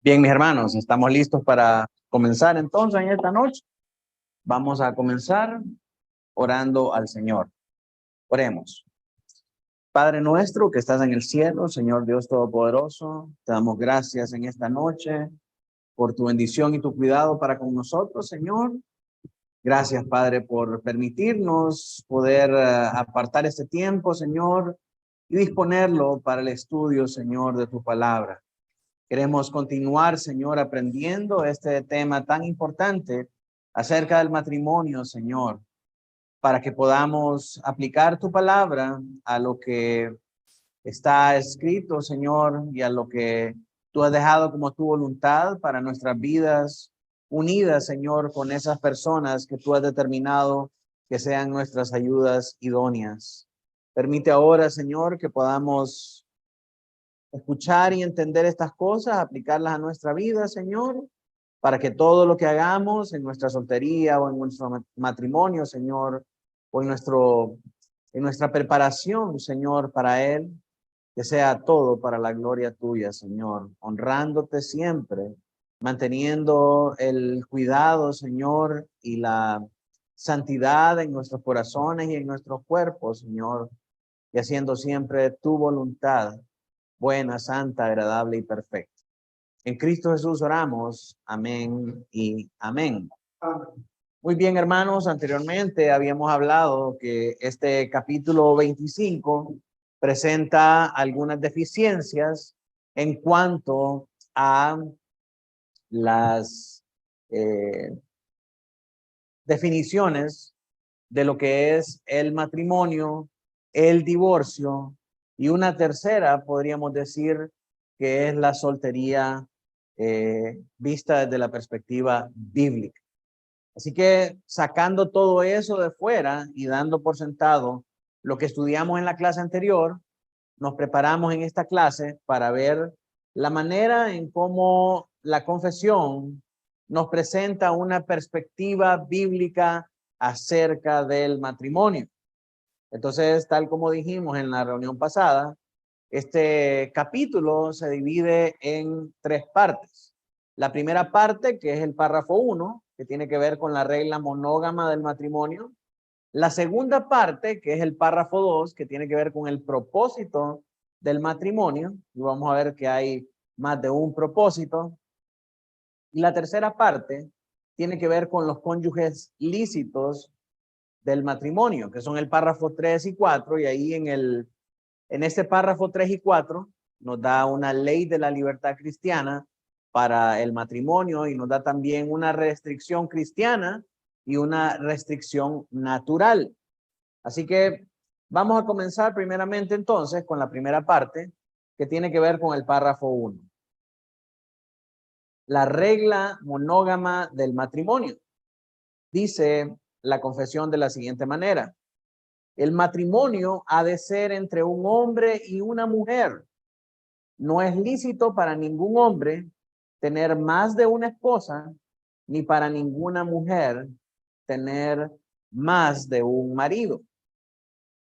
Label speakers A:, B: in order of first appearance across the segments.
A: Bien, mis hermanos, estamos listos para comenzar entonces en esta noche. Vamos a comenzar orando al Señor. Oremos. Padre nuestro que estás en el cielo, Señor Dios Todopoderoso, te damos gracias en esta noche por tu bendición y tu cuidado para con nosotros, Señor. Gracias, Padre, por permitirnos poder apartar este tiempo, Señor, y disponerlo para el estudio, Señor, de tu palabra. Queremos continuar, Señor, aprendiendo este tema tan importante acerca del matrimonio, Señor, para que podamos aplicar tu palabra a lo que está escrito, Señor, y a lo que tú has dejado como tu voluntad para nuestras vidas unidas, Señor, con esas personas que tú has determinado que sean nuestras ayudas idóneas. Permite ahora, Señor, que podamos escuchar y entender estas cosas, aplicarlas a nuestra vida, Señor, para que todo lo que hagamos en nuestra soltería o en nuestro matrimonio, Señor, o en nuestra preparación, Señor, para Él, que sea todo para la gloria tuya, Señor, honrándote siempre, manteniendo el cuidado, Señor, y la santidad en nuestros corazones y en nuestros cuerpos, Señor, y haciendo siempre tu voluntad, buena, santa, agradable y perfecta. En Cristo Jesús oramos. Amén y amén. Muy bien, hermanos, anteriormente habíamos hablado que este capítulo 25 presenta algunas deficiencias en cuanto a las definiciones de lo que es el matrimonio, el divorcio y una tercera, podríamos decir, que es la soltería vista desde la perspectiva bíblica. Así que sacando todo eso de fuera y dando por sentado lo que estudiamos en la clase anterior, nos preparamos en esta clase para ver la manera en cómo la confesión nos presenta una perspectiva bíblica acerca del matrimonio. Entonces, tal como dijimos en la reunión pasada, este capítulo se divide en tres partes. La primera parte, que es el párrafo 1, que tiene que ver con la regla monógama del matrimonio. La segunda parte, que es el párrafo 2, que tiene que ver con el propósito del matrimonio. Y vamos a ver que hay más de un propósito. Y la tercera parte tiene que ver con los cónyuges lícitos del matrimonio, que son el párrafo 3 y 4. Y ahí en este párrafo 3 y 4 nos da una ley de la libertad cristiana para el matrimonio y nos da también una restricción cristiana y una restricción natural. Así que vamos a comenzar primeramente entonces con la primera parte que tiene que ver con el párrafo 1. La regla monógama del matrimonio. Dice la confesión de la siguiente manera: el matrimonio ha de ser entre un hombre y una mujer. No es lícito para ningún hombre tener más de una esposa, ni para ninguna mujer tener más de un marido.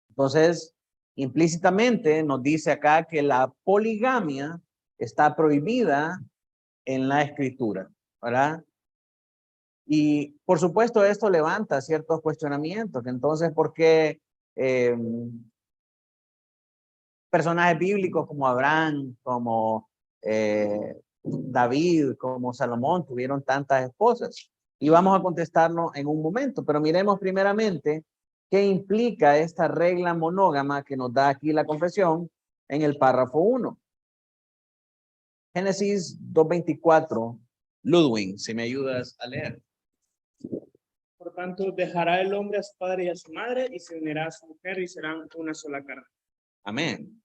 A: Entonces, implícitamente nos dice acá que la poligamia está prohibida en la escritura, ¿verdad? Y por supuesto esto levanta ciertos cuestionamientos, que entonces, ¿por qué personajes bíblicos como Abraham, como David, como Salomón tuvieron tantas esposas? Y vamos a contestarlo en un momento, pero miremos primeramente qué implica esta regla monógama que nos da aquí la confesión en el párrafo 1. Génesis 2:24. Ludwig, si me ayudas a leer.
B: Por tanto, dejará el hombre a su padre y a su madre y se unirá a su mujer y serán una sola carne.
A: Amén.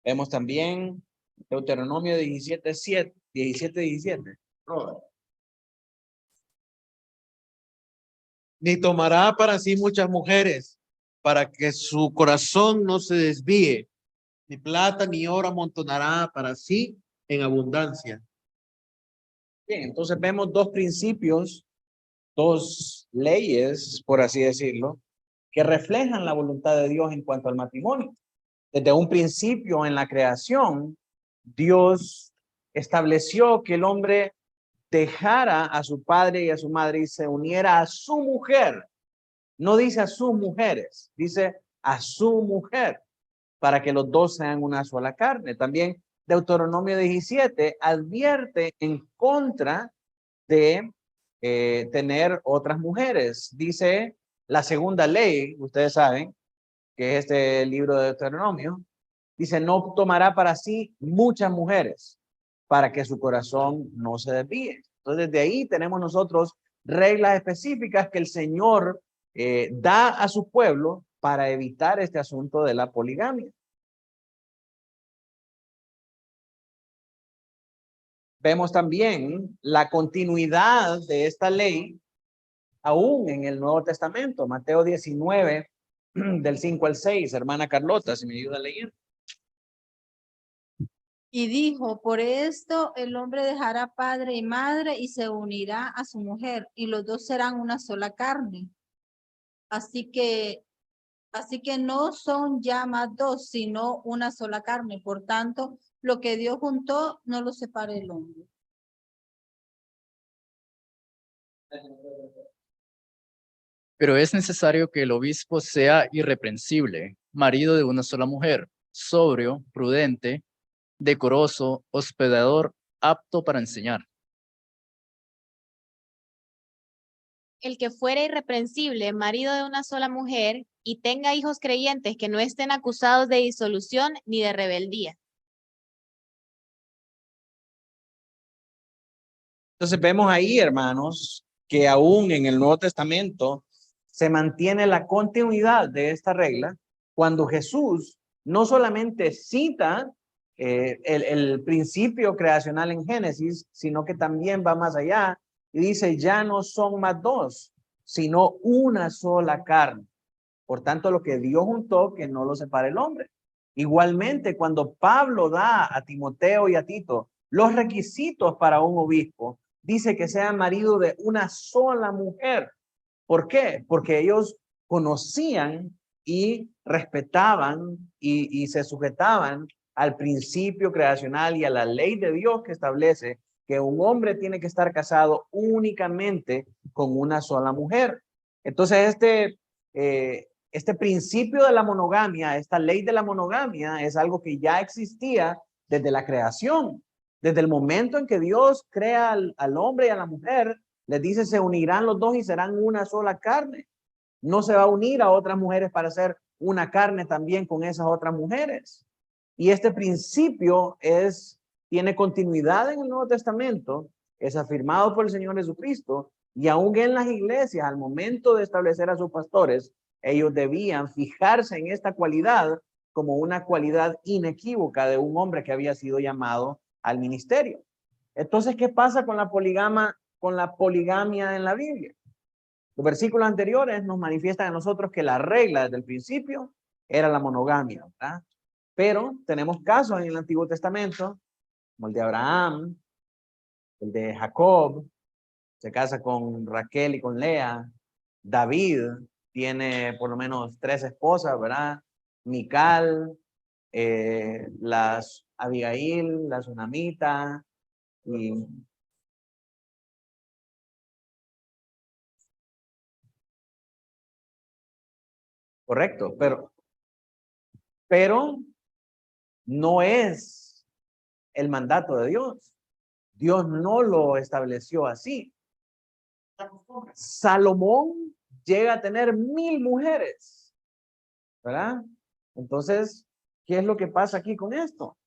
A: Vemos también Deuteronomio 17:17.
C: Ni tomará para sí muchas mujeres, para que su corazón no se desvíe. Ni plata ni oro amontonará para sí en abundancia.
A: Bien, entonces vemos dos principios, dos leyes, por así decirlo, que reflejan la voluntad de Dios en cuanto al matrimonio. Desde un principio en la creación, Dios estableció que el hombre dejara a su padre y a su madre y se uniera a su mujer. No dice a sus mujeres, dice a su mujer, para que los dos sean una sola carne. También Deuteronomio 17 advierte en contra de tener otras mujeres. Dice la segunda ley, ustedes saben, que es este libro de Deuteronomio, dice, no tomará para sí muchas mujeres para que su corazón no se desvíe. Entonces, de ahí tenemos nosotros reglas específicas que el Señor da a su pueblo para evitar este asunto de la poligamia. Vemos también la continuidad de esta ley aún en el Nuevo Testamento, Mateo 19, del 5 al 6, hermana Carlota, si me ayuda a leer.
D: Y dijo, por esto el hombre dejará padre y madre y se unirá a su mujer, y los dos serán una sola carne. Así que no son ya más dos, sino una sola carne. Por tanto, lo que Dios juntó, no lo separe el hombre.
E: Pero es necesario que el obispo sea irreprensible, marido de una sola mujer, sobrio, prudente, decoroso, hospedador, apto para enseñar.
F: El que fuere irreprensible, marido de una sola mujer, y tenga hijos creyentes que no estén acusados de disolución ni de rebeldía.
A: Entonces vemos ahí, hermanos, que aún en el Nuevo Testamento se mantiene la continuidad de esta regla cuando Jesús no solamente cita el principio creacional en Génesis, sino que también va más allá y dice, ya no son más dos, sino una sola carne. Por tanto, lo que Dios juntó, que no lo separe el hombre. Igualmente, cuando Pablo da a Timoteo y a Tito los requisitos para un obispo, dice que sea marido de una sola mujer. ¿Por qué? Porque ellos conocían y respetaban y se sujetaban al principio creacional y a la ley de Dios que establece que un hombre tiene que estar casado únicamente con una sola mujer. Entonces, este principio de la monogamia, esta ley de la monogamia es algo que ya existía desde la creación. Desde el momento en que Dios crea al hombre y a la mujer, les dice, se unirán los dos y serán una sola carne. No se va a unir a otras mujeres para hacer una carne también con esas otras mujeres. Y este principio tiene continuidad en el Nuevo Testamento, es afirmado por el Señor Jesucristo, y aún en las iglesias, al momento de establecer a sus pastores, ellos debían fijarse en esta cualidad como una cualidad inequívoca de un hombre que había sido llamado al ministerio. Entonces, ¿qué pasa con la poligamia en la Biblia? Los versículos anteriores nos manifiestan a nosotros que la regla desde el principio era la monogamia, ¿verdad? Pero tenemos casos en el Antiguo Testamento, como el de Abraham, el de Jacob, se casa con Raquel y con Lea. David tiene por lo menos 3 esposas, ¿verdad? Mical, las Abigail, la Sunamita, y correcto, pero no es el mandato de Dios. Dios no lo estableció así. Salomón llega a tener 1000 mujeres, ¿verdad? Entonces, ¿qué es lo que pasa aquí con esto?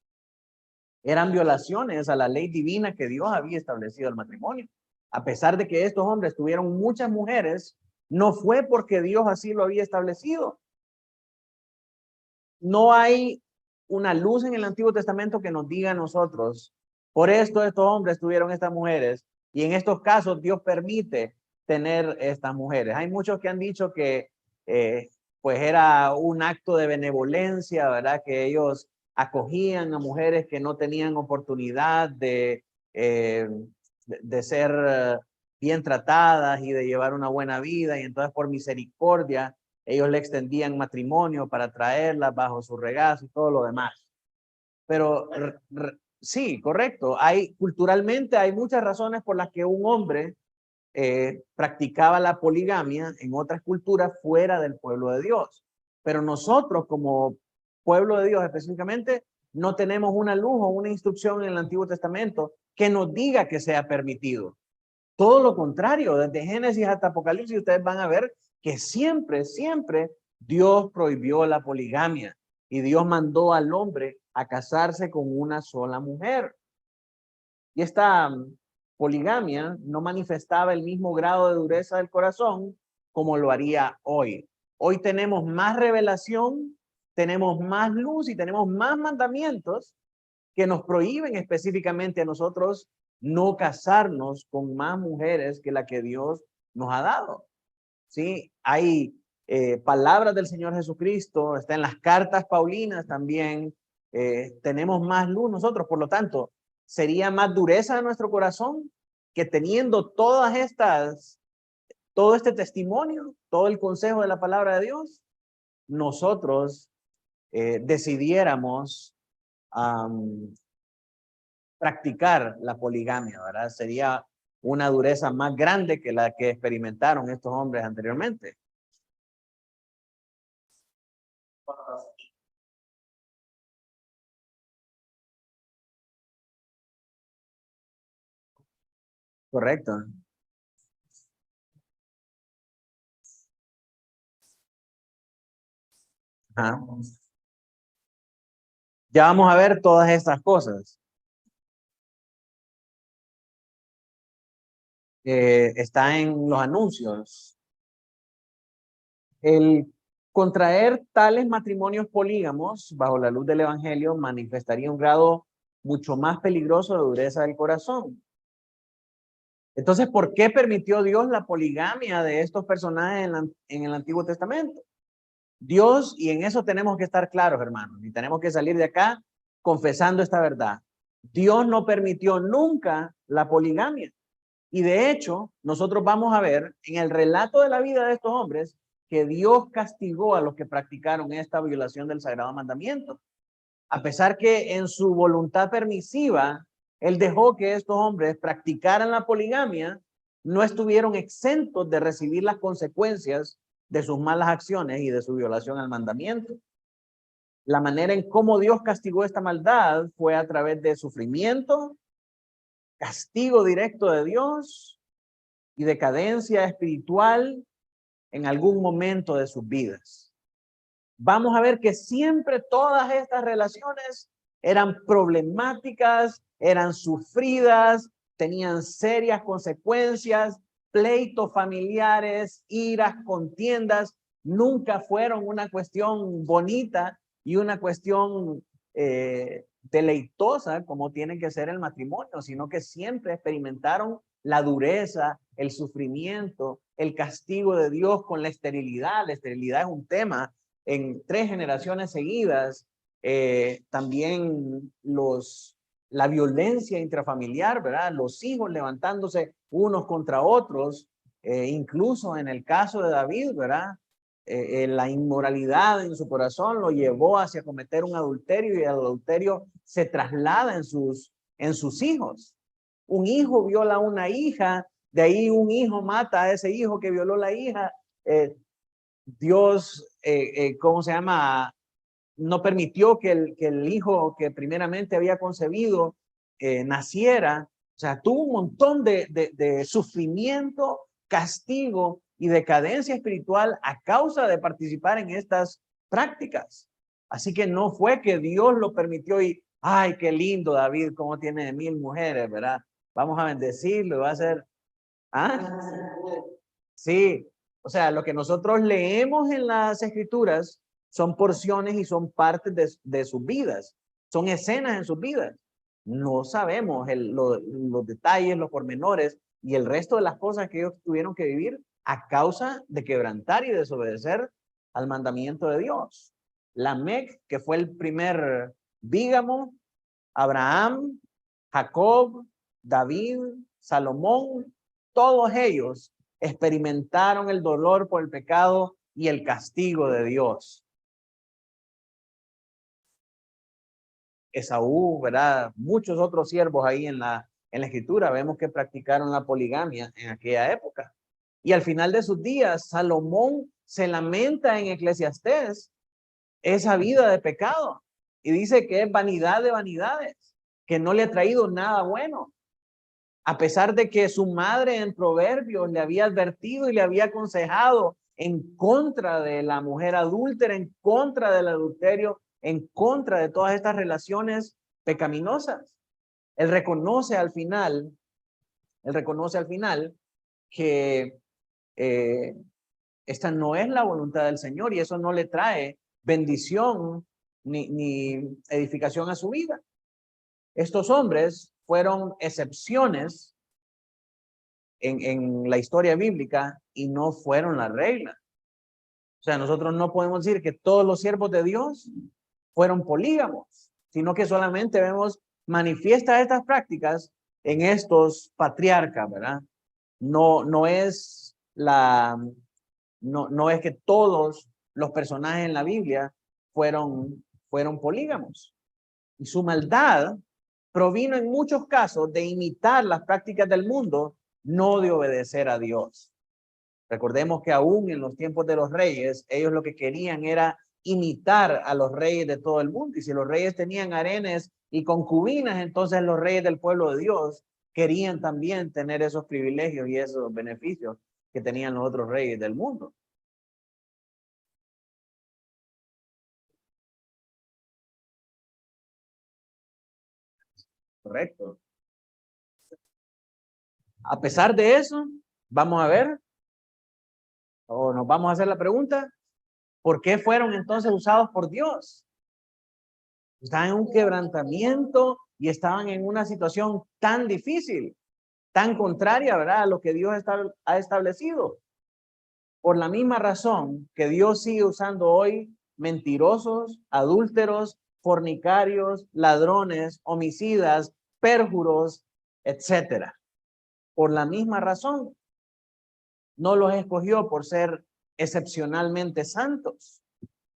A: Eran violaciones a la ley divina que Dios había establecido el matrimonio. A pesar de que estos hombres tuvieron muchas mujeres, no fue porque Dios así lo había establecido. No hay una luz en el Antiguo Testamento que nos diga a nosotros, por esto estos hombres tuvieron estas mujeres, y en estos casos Dios permite tener estas mujeres. Hay muchos que han dicho que pues era un acto de benevolencia, ¿verdad? Que ellos acogían a mujeres que no tenían oportunidad de ser bien tratadas y de llevar una buena vida, y entonces por misericordia ellos le extendían matrimonio para traerlas bajo su regazo y todo lo demás. Pero Sí, correcto. Culturalmente hay muchas razones por las que un hombre practicaba la poligamia en otras culturas fuera del pueblo de Dios. Pero nosotros como pueblo de Dios específicamente no tenemos una luz o una instrucción en el Antiguo Testamento que nos diga que sea permitido. Todo lo contrario, desde Génesis hasta Apocalipsis ustedes van a ver que siempre Dios prohibió la poligamia y Dios mandó al hombre a casarse con una sola mujer. Y esta poligamia no manifestaba el mismo grado de dureza del corazón como lo haría hoy. Hoy tenemos más revelación, tenemos más luz y tenemos más mandamientos que nos prohíben específicamente a nosotros no casarnos con más mujeres que la que Dios nos ha dado. ¿Sí? Hay palabras del Señor Jesucristo, está en las cartas paulinas también, tenemos más luz nosotros, por lo tanto, sería más dureza de nuestro corazón que teniendo todo este testimonio, todo el consejo de la palabra de Dios, nosotros decidiéramos practicar la poligamia, ¿verdad? Sería una dureza más grande que la que experimentaron estos hombres anteriormente. Correcto. Ajá. Ya vamos a ver todas estas cosas. Está en los anuncios. El contraer tales matrimonios polígamos bajo la luz del evangelio manifestaría un grado mucho más peligroso de dureza del corazón. Entonces, ¿por qué permitió Dios la poligamia de estos personajes en el Antiguo Testamento? Dios, y en eso tenemos que estar claros, hermanos, y tenemos que salir de acá confesando esta verdad. Dios no permitió nunca la poligamia. Y de hecho, nosotros vamos a ver en el relato de la vida de estos hombres que Dios castigó a los que practicaron esta violación del sagrado mandamiento. A pesar que en su voluntad permisiva, Él dejó que estos hombres practicaran la poligamia, no estuvieron exentos de recibir las consecuencias de sus malas acciones y de su violación al mandamiento. La manera en cómo Dios castigó esta maldad fue a través de sufrimiento, castigo directo de Dios y decadencia espiritual en algún momento de sus vidas. Vamos a ver que siempre todas estas relaciones eran problemáticas, eran sufridas, tenían serias consecuencias, pleitos familiares, iras, contiendas, nunca fueron una cuestión bonita y una cuestión deleitosa como tiene que ser el matrimonio, sino que siempre experimentaron la dureza, el sufrimiento, el castigo de Dios con la esterilidad. La esterilidad es un tema en 3 generaciones seguidas. También la violencia intrafamiliar, ¿verdad? Los hijos levantándose unos contra otros, incluso en el caso de David, ¿verdad? La inmoralidad en su corazón lo llevó hacia cometer un adulterio y el adulterio se traslada en sus hijos. Un hijo viola a una hija, de ahí un hijo mata a ese hijo que violó la hija. Dios, ¿cómo se llama? No permitió que el hijo que primeramente había concebido naciera. O sea, tuvo un montón de sufrimiento, castigo y decadencia espiritual a causa de participar en estas prácticas. Así que no fue que Dios lo permitió y, ay, qué lindo David, cómo tiene 1000 mujeres, ¿verdad? Vamos a bendecirlo, va a ser, ¿ah? Sí, o sea, lo que nosotros leemos en las escrituras son porciones y son partes de sus vidas, son escenas en sus vidas. No sabemos los detalles, los pormenores y el resto de las cosas que ellos tuvieron que vivir a causa de quebrantar y desobedecer al mandamiento de Dios. Lamec, que fue el primer bígamo, Abraham, Jacob, David, Salomón, todos ellos experimentaron el dolor por el pecado y el castigo de Dios. Esaú, ¿verdad? Muchos otros siervos ahí en la escritura, vemos que practicaron la poligamia en aquella época. Y al final de sus días, Salomón se lamenta en Eclesiastés esa vida de pecado y dice que es vanidad de vanidades, que no le ha traído nada bueno. A pesar de que su madre en Proverbios le había advertido y le había aconsejado en contra de la mujer adúltera, en contra del adulterio, en contra de todas estas relaciones pecaminosas. Él reconoce al final que esta no es la voluntad del Señor y eso no le trae bendición ni edificación a su vida. Estos hombres fueron excepciones en la historia bíblica y no fueron la regla. O sea, nosotros no podemos decir que todos los siervos de Dios fueron polígamos, sino que solamente vemos manifiestas estas prácticas en estos patriarcas, ¿verdad? No es que todos los personajes en la Biblia fueron polígamos. Y su maldad provino en muchos casos de imitar las prácticas del mundo, no de obedecer a Dios. Recordemos que aún en los tiempos de los reyes, ellos lo que querían era imitar a los reyes de todo el mundo. Y si los reyes tenían harenes y concubinas, entonces los reyes del pueblo de Dios querían también tener esos privilegios y esos beneficios que tenían los otros reyes del mundo. Correcto. A pesar de eso, vamos a ver, o nos vamos a hacer la pregunta, ¿por qué fueron entonces usados por Dios? Estaban en un quebrantamiento y estaban en una situación tan difícil, tan contraria, ¿verdad?, a lo que Dios ha establecido. Por la misma razón que Dios sigue usando hoy mentirosos, adúlteros, fornicarios, ladrones, homicidas, pérjuros, etcétera. Por la misma razón, no los escogió por ser excepcionalmente santos.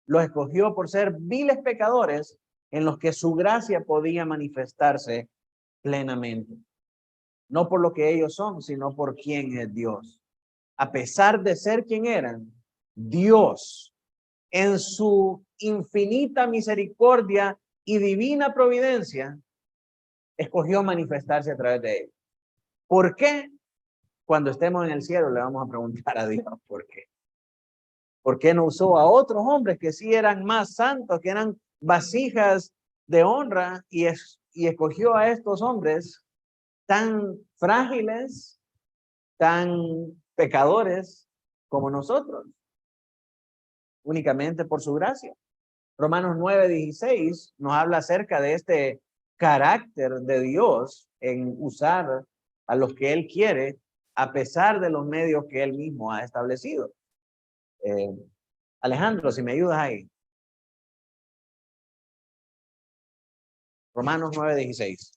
A: Los escogió por ser viles pecadores en los que su gracia podía manifestarse plenamente. No por lo que ellos son, sino por quién es Dios. A pesar de ser quien eran, Dios, en su infinita misericordia y divina providencia, escogió manifestarse a través de ellos. ¿Por qué? Cuando estemos en el cielo le vamos a preguntar a Dios por qué. ¿Por qué no usó a otros hombres que sí eran más santos, que eran vasijas de honra y escogió a estos hombres tan frágiles, tan pecadores como nosotros? Únicamente por su gracia. Romanos 9:16 nos habla acerca de este carácter de Dios en usar a los que Él quiere a pesar de los medios que Él mismo ha establecido. Alejandro, si me ayudas ahí. Romanos 9:16.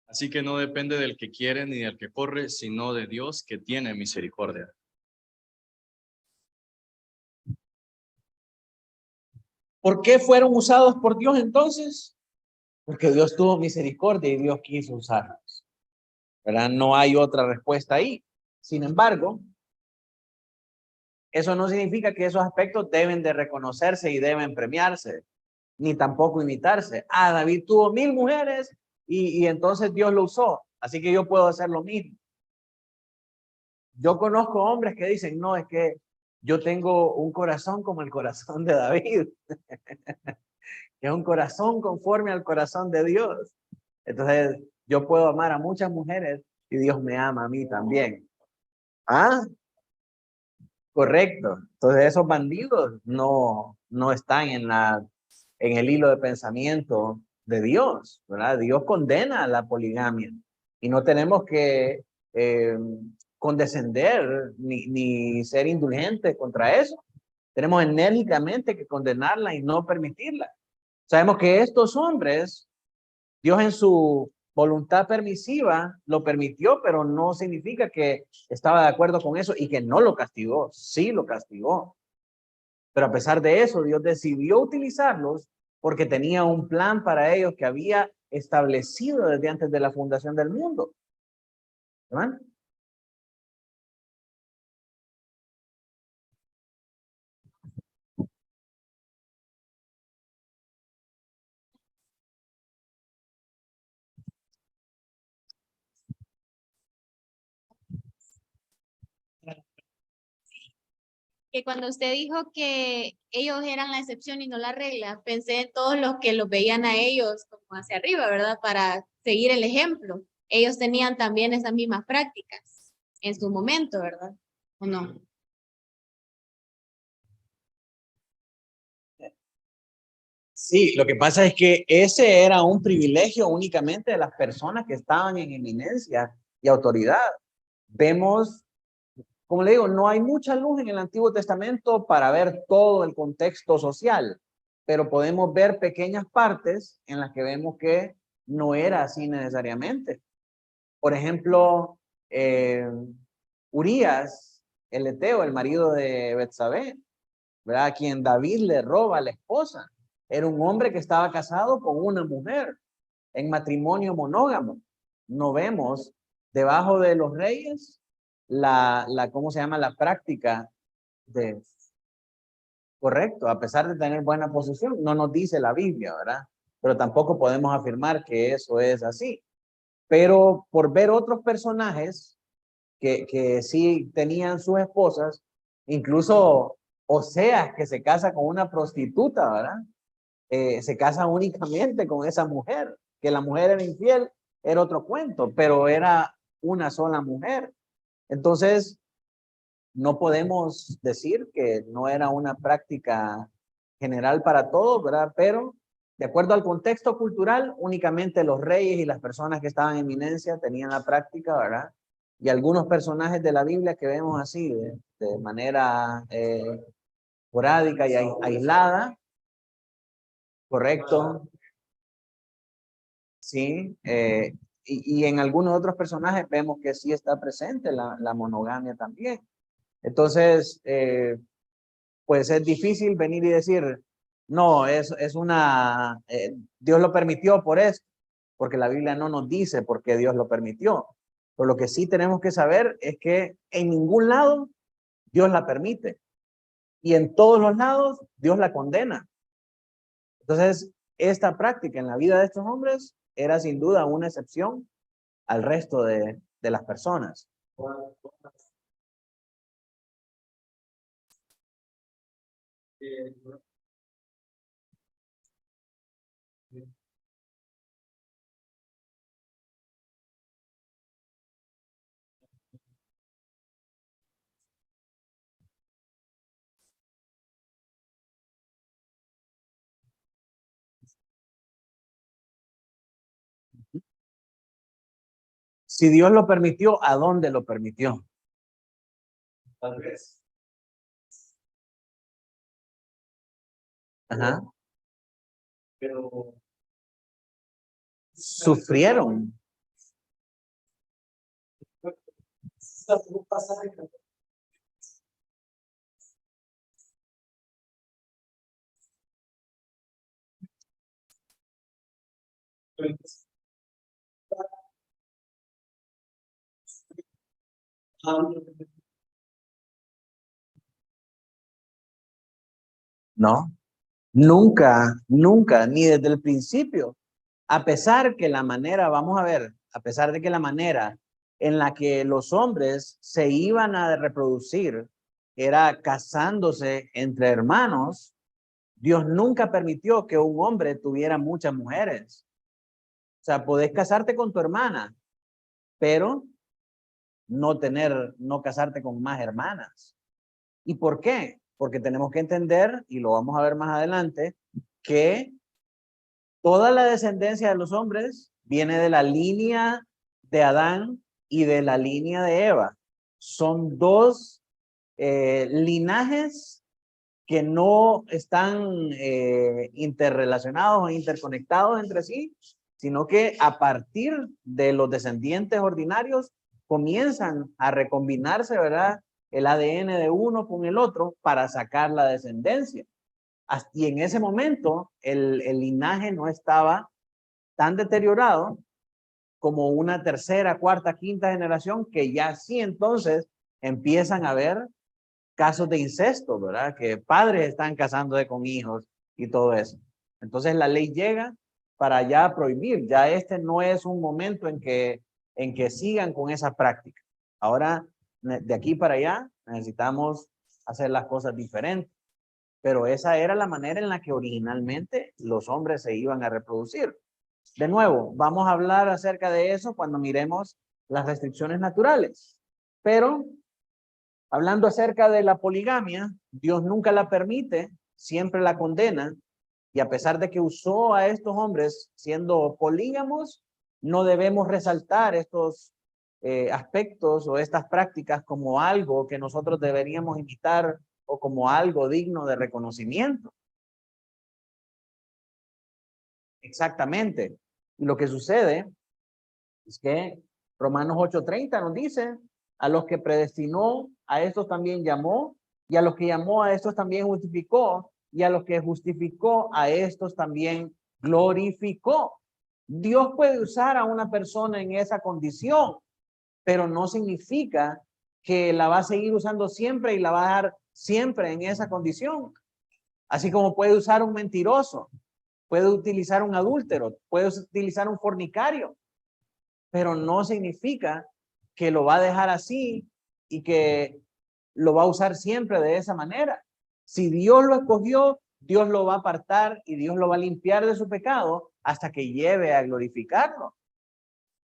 G: Así que no depende del que quiere ni del que corre, sino de Dios que tiene misericordia.
A: ¿Por qué fueron usados por Dios entonces? Porque Dios tuvo misericordia y Dios quiso usarlos, ¿verdad? No hay otra respuesta ahí. Sin embargo, eso no significa que esos aspectos deben de reconocerse y deben premiarse, ni tampoco imitarse. David tuvo 1000 mujeres y entonces Dios lo usó, así que yo puedo hacer lo mismo. Yo conozco hombres que dicen, no, es que yo tengo un corazón como el corazón de David. Es un corazón conforme al corazón de Dios. Entonces, yo puedo amar a muchas mujeres y Dios me ama a mí también. Correcto. Entonces, esos bandidos no están en el hilo de pensamiento de Dios, ¿verdad? Dios condena la poligamia y no tenemos que condescender ni ser indulgentes contra eso. Tenemos enérgicamente que condenarla y no permitirla. Sabemos que estos hombres, Dios en su voluntad permisiva lo permitió, pero no significa que estaba de acuerdo con eso y que no lo castigó. Sí lo castigó. Pero a pesar de eso, Dios decidió utilizarlos porque tenía un plan para ellos que había establecido desde antes de la fundación del mundo. ¿Verdad?
F: Que cuando usted dijo que ellos eran la excepción y no la regla, pensé en todos los que los veían a ellos como hacia arriba, ¿verdad? Para seguir el ejemplo. Ellos tenían también esas mismas prácticas en su momento, ¿verdad? ¿O no?
A: Sí, lo que pasa es que ese era un privilegio únicamente de las personas que estaban en eminencia y autoridad. Vemos, como le digo, no hay mucha luz en el Antiguo Testamento para ver todo el contexto social, pero podemos ver pequeñas partes en las que vemos que no era así necesariamente. Por ejemplo, Urías, el heteo, el marido de Betsabé, ¿verdad? A quien David le roba a la esposa. Era un hombre que estaba casado con una mujer en matrimonio monógamo. No vemos debajo de los reyes ¿cómo se llama? La práctica de, correcto, a pesar de tener buena posición, no nos dice la Biblia, ¿verdad? Pero tampoco podemos afirmar que eso es así. Pero por ver otros personajes que sí tenían sus esposas, incluso Oseas, que se casa con una prostituta, ¿verdad? Se casa únicamente con esa mujer. Que la mujer era infiel era otro cuento, pero era una sola mujer. Entonces, no podemos decir que no era una práctica general para todos, ¿verdad? Pero de acuerdo al contexto cultural, únicamente los reyes y las personas que estaban en eminencia tenían la práctica, ¿verdad? Y algunos personajes de la Biblia que vemos así, de manera esporádica y aislada, correcto, sí, y en algunos otros personajes vemos que sí está presente la monogamia también. Entonces, pues es difícil venir y decir, no, es una, Dios lo permitió por esto, porque la Biblia no nos dice por qué Dios lo permitió. Pero lo que sí tenemos que saber es que en ningún lado Dios la permite. Y en todos los lados Dios la condena. Entonces, esta práctica en la vida de estos hombres era sin duda una excepción al resto de las personas. Si Dios lo permitió, ¿a dónde lo permitió? Tal vez. Ajá. Pero sufrieron. No, nunca, nunca, ni desde el principio. A pesar que la manera, vamos a ver, a pesar de que la manera en la que los hombres se iban a reproducir era casándose entre hermanos, Dios nunca permitió que un hombre tuviera muchas mujeres. O sea, podés casarte con tu hermana, pero no casarte con más hermanas. ¿Y por qué? Porque tenemos que entender, y lo vamos a ver más adelante, que toda la descendencia de los hombres viene de la línea de Adán y de la línea de Eva. Son dos linajes que no están interrelacionados o interconectados entre sí, sino que a partir de los descendientes ordinarios comienzan a recombinarse, ¿verdad? el ADN de uno con el otro para sacar la descendencia. Y en ese momento el linaje no estaba tan deteriorado como una tercera, cuarta, quinta generación, que ya sí entonces empiezan a haber casos de incesto, ¿verdad? Que padres están casándose con hijos y todo eso. Entonces la ley llega para ya prohibir. Ya este no es un momento en que sigan con esa práctica. Ahora, de aquí para allá, necesitamos hacer las cosas diferentes. Pero esa era la manera en la que originalmente los hombres se iban a reproducir. De nuevo, vamos a hablar acerca de eso cuando miremos las restricciones naturales. Pero hablando acerca de la poligamia, Dios nunca la permite, siempre la condena. Y a pesar de que usó a estos hombres siendo polígamos, no debemos resaltar estos aspectos o estas prácticas como algo que nosotros deberíamos imitar o como algo digno de reconocimiento. Exactamente. Y lo que sucede es que Romanos 8:30 nos dice, a los que predestinó, a estos también llamó, y a los que llamó, a estos también justificó, y a los que justificó, a estos también glorificó. Dios puede usar a una persona en esa condición, pero no significa que la va a seguir usando siempre y la va a dejar siempre en esa condición. Así como puede usar un mentiroso, puede utilizar un adúltero, puede utilizar un fornicario, pero no significa que lo va a dejar así y que lo va a usar siempre de esa manera. Si Dios lo escogió, Dios lo va a apartar y Dios lo va a limpiar de su pecado hasta que lleve a glorificarlo.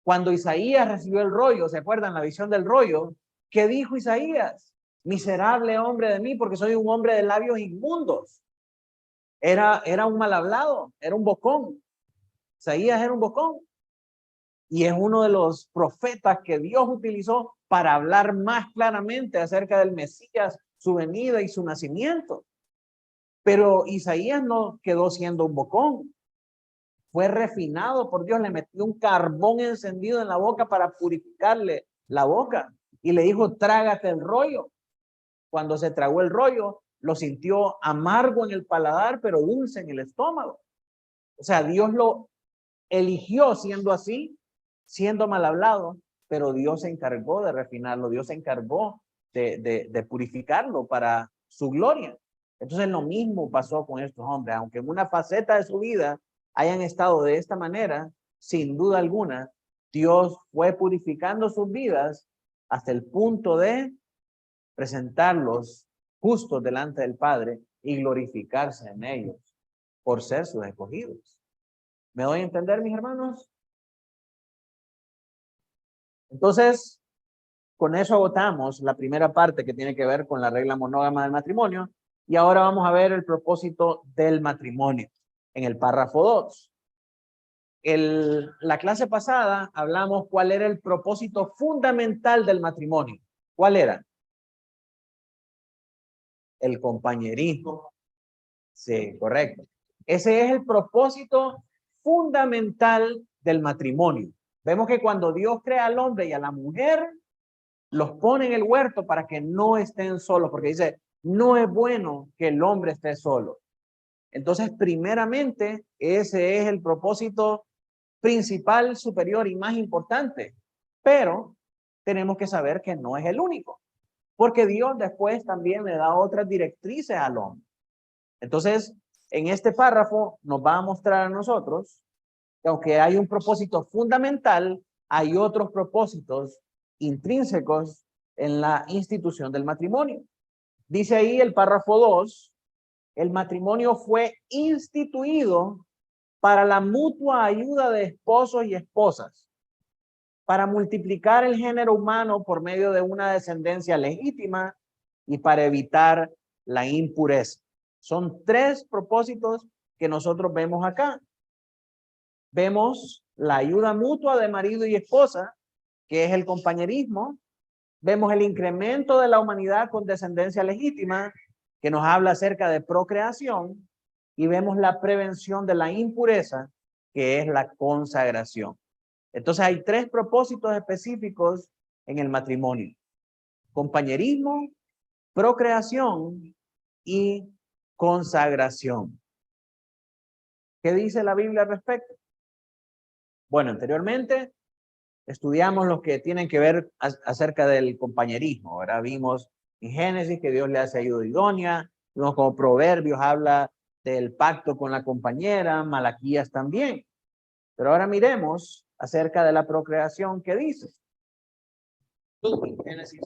A: Cuando Isaías recibió el rollo, ¿se acuerdan la visión del rollo? ¿Qué dijo Isaías? Miserable hombre de mí, porque soy un hombre de labios inmundos. Era un mal hablado, era un bocón. Isaías era un bocón. Y es uno de los profetas que Dios utilizó para hablar más claramente acerca del Mesías, su venida y su nacimiento. Pero Isaías no quedó siendo un bocón. Fue refinado por Dios, le metió un carbón encendido en la boca para purificarle la boca. Y le dijo, trágate el rollo. Cuando se tragó el rollo, lo sintió amargo en el paladar, pero dulce en el estómago. O sea, Dios lo eligió siendo así, siendo mal hablado, pero Dios se encargó de refinarlo, Dios se encargó de purificarlo para su gloria. Entonces lo mismo pasó con estos hombres, aunque en una faceta de su vida hayan estado de esta manera, sin duda alguna, Dios fue purificando sus vidas hasta el punto de presentarlos justos delante del Padre y glorificarse en ellos por ser sus escogidos. ¿Me doy a entender, mis hermanos? Entonces, con eso agotamos la primera parte que tiene que ver con la regla monógama del matrimonio. Y ahora vamos a ver el propósito del matrimonio en el párrafo 2. La clase pasada hablamos cuál era el propósito fundamental del matrimonio. ¿Cuál era? El compañerismo. Sí, correcto. Ese es el propósito fundamental del matrimonio. Vemos que cuando Dios crea al hombre y a la mujer, los pone en el huerto para que no estén solos, porque dice, no es bueno que el hombre esté solo. Entonces, primeramente, ese es el propósito principal, superior y más importante. Pero tenemos que saber que no es el único, porque Dios después también le da otras directrices al hombre. Entonces, en este párrafo nos va a mostrar a nosotros que aunque hay un propósito fundamental, hay otros propósitos intrínsecos en la institución del matrimonio. Dice ahí el párrafo 2, el matrimonio fue instituido para la mutua ayuda de esposos y esposas, para multiplicar el género humano por medio de una descendencia legítima y para evitar la impureza. Son tres propósitos que nosotros vemos acá. Vemos la ayuda mutua de marido y esposa, que es el compañerismo. Vemos el incremento de la humanidad con descendencia legítima, que nos habla acerca de procreación. Y vemos la prevención de la impureza, que es la consagración. Entonces hay tres propósitos específicos en el matrimonio: compañerismo, procreación y consagración. ¿Qué dice la Biblia al respecto? Bueno, anteriormente estudiamos los que tienen que ver acerca del compañerismo, ¿verdad? Vimos en Génesis que Dios le hace ayuda idónea, vimos como Proverbios habla del pacto con la compañera, Malaquías también. Pero ahora miremos acerca de la procreación que dice. Génesis.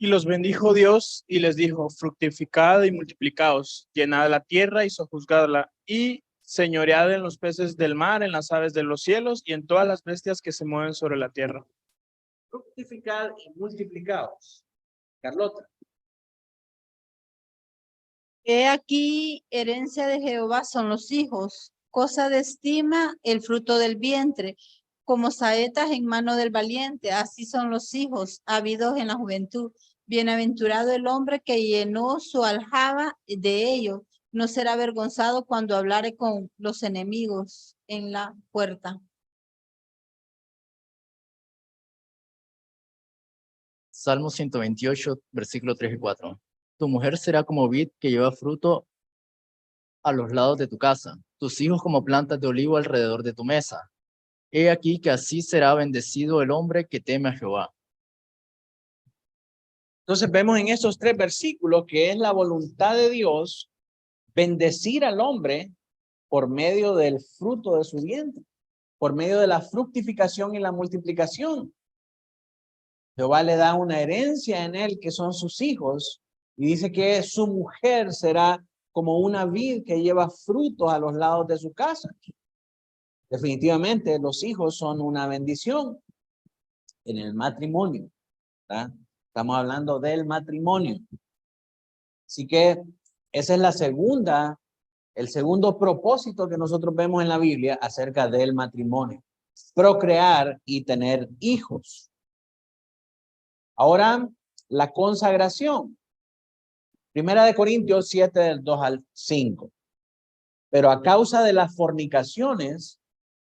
B: Y los bendijo Dios y les dijo, fructificad y multiplicaos, llenad la tierra y sojuzgadla, y señoread en los peces del mar, en las aves de los cielos y en todas las bestias que se mueven sobre la tierra.
A: Fructificad y multiplicaos. Carlota.
D: He aquí, herencia de Jehová son los hijos, cosa de estima el fruto del vientre, como saetas en mano del valiente, así son los hijos, habidos en la juventud. Bienaventurado el hombre que llenó su aljaba de ellos, no será avergonzado cuando hablare con los enemigos en la puerta.
E: Salmo 128, versículo 3 y 4. Tu mujer será como vid que lleva fruto a los lados de tu casa, tus hijos como plantas de olivo alrededor de tu mesa. He aquí que así será bendecido el hombre que teme a Jehová.
A: Entonces vemos en estos 3 versículos que es la voluntad de Dios bendecir al hombre por medio del fruto de su vientre, por medio de la fructificación y la multiplicación. Jehová le da una herencia en él que son sus hijos y dice que su mujer será como una vid que lleva frutos a los lados de su casa. Definitivamente los hijos son una bendición en el matrimonio, ¿verdad? Estamos hablando del matrimonio. Así que esa es el segundo propósito que nosotros vemos en la Biblia acerca del matrimonio. Procrear y tener hijos. Ahora, la consagración. Primera de Corintios 7, del 2 al 5. Pero a causa de las fornicaciones,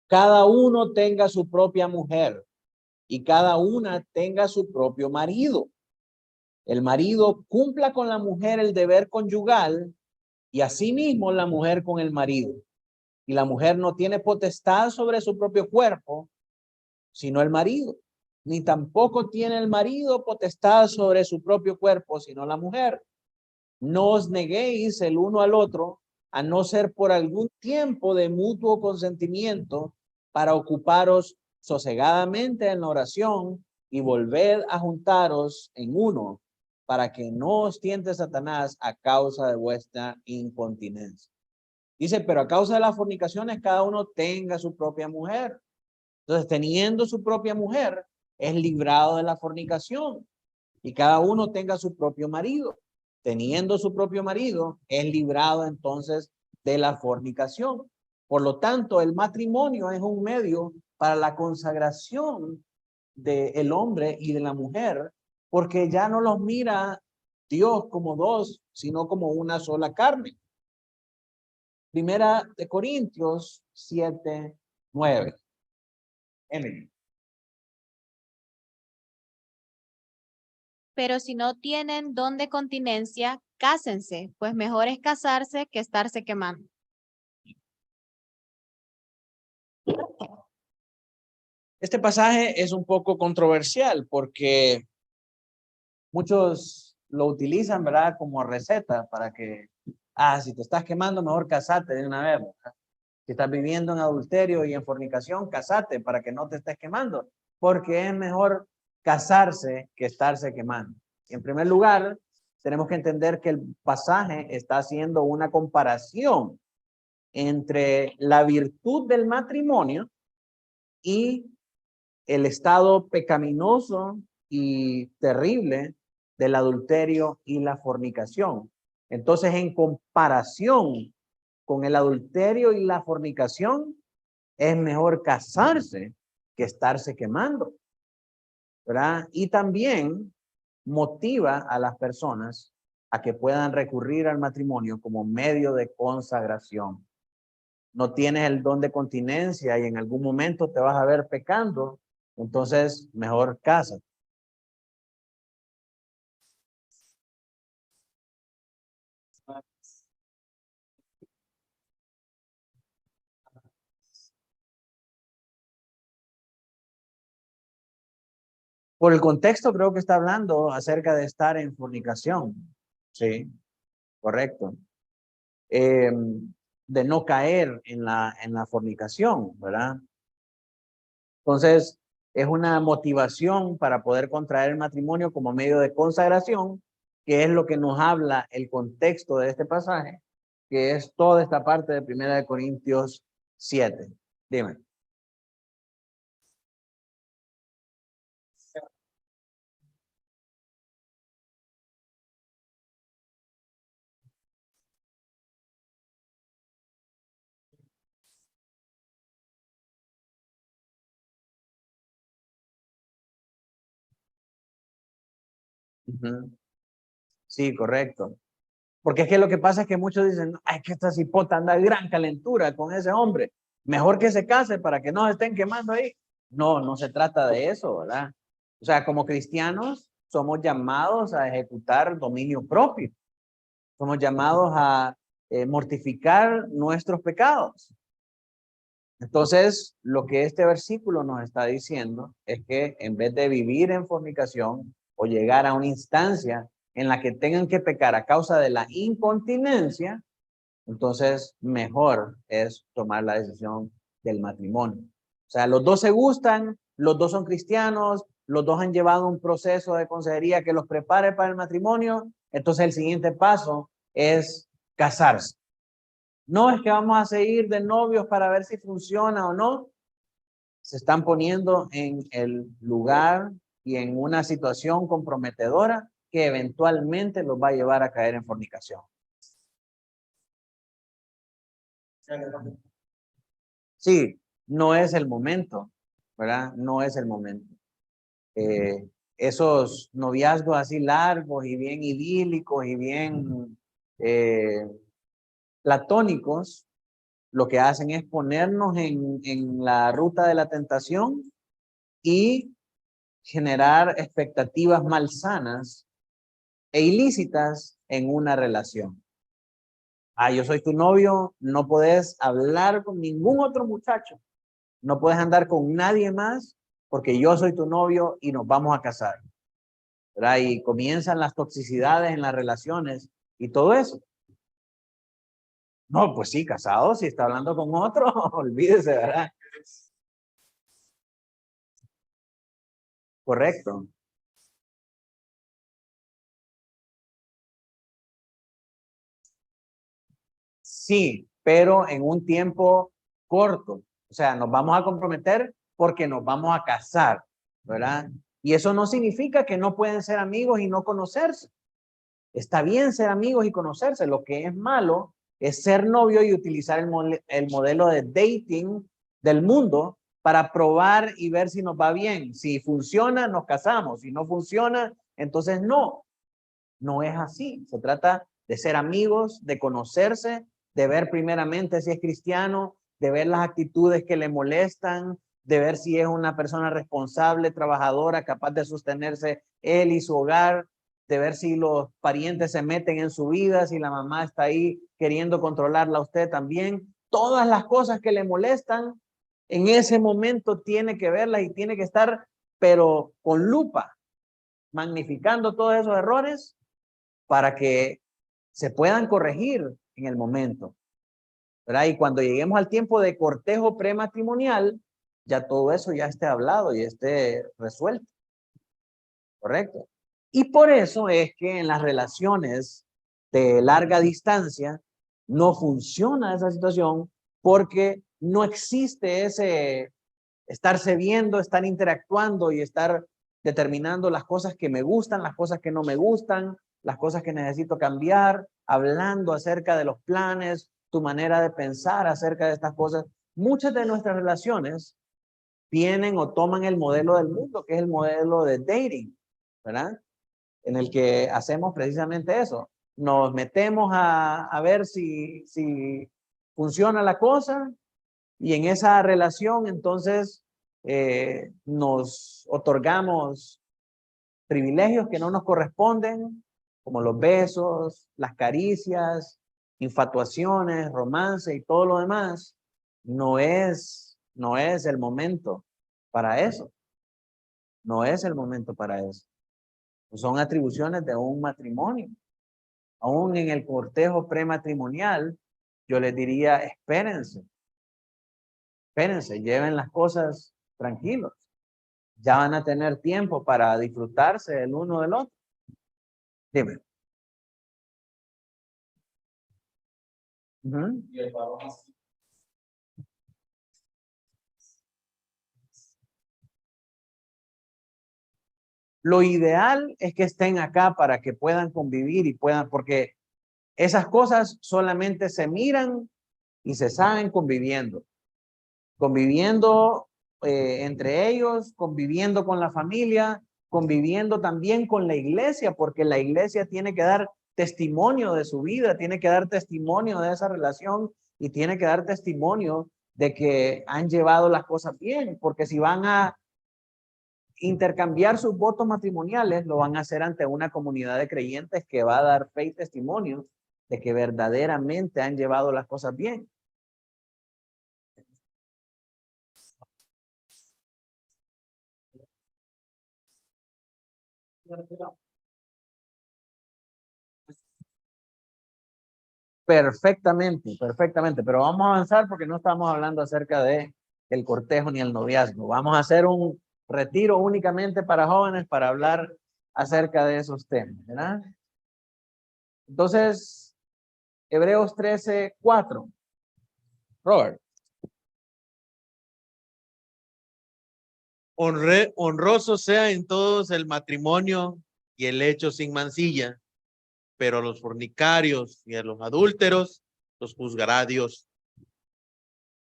A: cada uno tenga su propia mujer y cada una tenga su propio marido. El marido cumpla con la mujer el deber conyugal y asimismo la mujer con el marido. Y la mujer no tiene potestad sobre su propio cuerpo, sino el marido. Ni tampoco tiene el marido potestad sobre su propio cuerpo, sino la mujer. No os neguéis el uno al otro, a no ser por algún tiempo de mutuo consentimiento, para ocuparos sosegadamente en la oración y volved a juntaros en uno, para que no os tiente Satanás a causa de vuestra incontinencia. Dice, pero a causa de las fornicaciones, cada uno tenga su propia mujer. Entonces, teniendo su propia mujer, es librado de la fornicación. Y cada uno tenga su propio marido. Teniendo su propio marido, es librado entonces de la fornicación. Por lo tanto, el matrimonio es un medio para la consagración del hombre y de la mujer, porque ya no los mira Dios como dos, sino como una sola carne. Primera de Corintios 7, 9. Emily.
F: Pero si no tienen don de continencia, cásense, pues mejor es casarse que estarse quemando.
A: Este pasaje es un poco controversial porque muchos lo utilizan, ¿verdad? Como receta para que, si te estás quemando, mejor casate de una vez, ¿verdad? Si estás viviendo en adulterio y en fornicación, casate para que no te estés quemando, porque es mejor casarse que estarse quemando. En primer lugar, tenemos que entender que el pasaje está haciendo una comparación entre la virtud del matrimonio y el estado pecaminoso y terrible del adulterio y la fornicación. Entonces, en comparación con el adulterio y la fornicación, es mejor casarse que estarse quemando, ¿verdad? Y también motiva a las personas a que puedan recurrir al matrimonio como medio de consagración. No tienes el don de continencia y en algún momento te vas a ver pecando, entonces mejor cásate. Por el contexto creo que está hablando acerca de estar en fornicación. Sí, correcto. De no caer en la fornicación, ¿verdad? Entonces, es una motivación para poder contraer el matrimonio como medio de consagración, que es lo que nos habla el contexto de este pasaje, que es toda esta parte de 1 Corintios 7. Dime. Ujú. Sí, correcto. Porque es que lo que pasa es que muchos dicen, ay, que esta cipota anda de gran calentura con ese hombre. Mejor que se case para que no se estén quemando ahí. No, no se trata de eso, ¿verdad? O sea, como cristianos somos llamados a ejecutar dominio propio. Somos llamados a mortificar nuestros pecados. Entonces, lo que este versículo nos está diciendo es que en vez de vivir en fornicación o llegar a una instancia en la que tengan que pecar a causa de la incontinencia, entonces mejor es tomar la decisión del matrimonio. O sea, los dos se gustan, los dos son cristianos, los dos han llevado un proceso de consejería que los prepare para el matrimonio, entonces el siguiente paso es casarse. No es que vamos a seguir de novios para ver si funciona o no. Se están poniendo en el lugar y en una situación comprometedora que eventualmente los va a llevar a caer en fornicación. Sí, no es el momento, ¿verdad? No es el momento. Esos noviazgos así largos y bien idílicos y bien platónicos, lo que hacen es ponernos en la ruta de la tentación y generar expectativas malsanas e ilícitas en una relación. Ah, yo soy tu novio, no puedes hablar con ningún otro muchacho, no puedes andar con nadie más porque yo soy tu novio y nos vamos a casar, ¿verdad? Y comienzan las toxicidades en las relaciones y todo eso. No, pues sí, casado, si está hablando con otro, olvídese, ¿verdad? Correcto. Sí, pero en un tiempo corto. O sea, nos vamos a comprometer porque nos vamos a casar, ¿verdad? Y eso no significa que no pueden ser amigos y no conocerse. Está bien ser amigos y conocerse. Lo que es malo es ser novio y utilizar el modelo de dating del mundo para probar y ver si nos va bien. Si funciona, nos casamos. Si no funciona, entonces no. No es así. Se trata de ser amigos, de conocerse, de ver primeramente si es cristiano, de ver las actitudes que le molestan, de ver si es una persona responsable, trabajadora, capaz de sostenerse él y su hogar, de ver si los parientes se meten en su vida, si la mamá está ahí queriendo controlarla a usted también. Todas las cosas que le molestan, en ese momento tiene que verlas y tiene que estar, pero con lupa, magnificando todos esos errores para que se puedan corregir en el momento, ¿verdad? Y cuando lleguemos al tiempo de cortejo prematrimonial, ya todo eso ya esté hablado y esté resuelto, ¿correcto? Y por eso es que en las relaciones de larga distancia no funciona esa situación porque no existe ese estarse viendo, estar interactuando y estar determinando las cosas que me gustan, las cosas que no me gustan, las cosas que necesito cambiar, hablando acerca de los planes, tu manera de pensar acerca de estas cosas. Muchas de nuestras relaciones vienen o toman el modelo del mundo, que es el modelo de dating, ¿verdad? En el que hacemos precisamente eso. Nos metemos a ver si funciona la cosa y en esa relación entonces nos otorgamos privilegios que no nos corresponden, como los besos, las caricias, infatuaciones, romance y todo lo demás. No es el momento para eso. No es el momento para eso. Son atribuciones de un matrimonio. Aún en el cortejo prematrimonial, yo les diría, espérense, lleven las cosas tranquilos. Ya van a tener tiempo para disfrutarse el uno del otro. Dime. Ujú. Lo ideal es que estén acá para que puedan convivir y puedan, porque esas cosas solamente se miran y se saben conviviendo. Conviviendo entre ellos, conviviendo con la familia, conviviendo también con la iglesia, porque la iglesia tiene que dar testimonio de su vida, tiene que dar testimonio de esa relación y tiene que dar testimonio de que han llevado las cosas bien, porque si van a intercambiar sus votos matrimoniales, lo van a hacer ante una comunidad de creyentes que va a dar fe y testimonio de que verdaderamente han llevado las cosas bien. Perfectamente, perfectamente, pero vamos a avanzar porque no estamos hablando acerca de el cortejo ni el noviazgo. Vamos a hacer un retiro únicamente para jóvenes para hablar acerca de esos temas, ¿verdad? Entonces, Hebreos 13:4. Robert.
C: Honroso sea en todos el matrimonio y el hecho sin mancilla, pero a los fornicarios y a los adúlteros los juzgará Dios.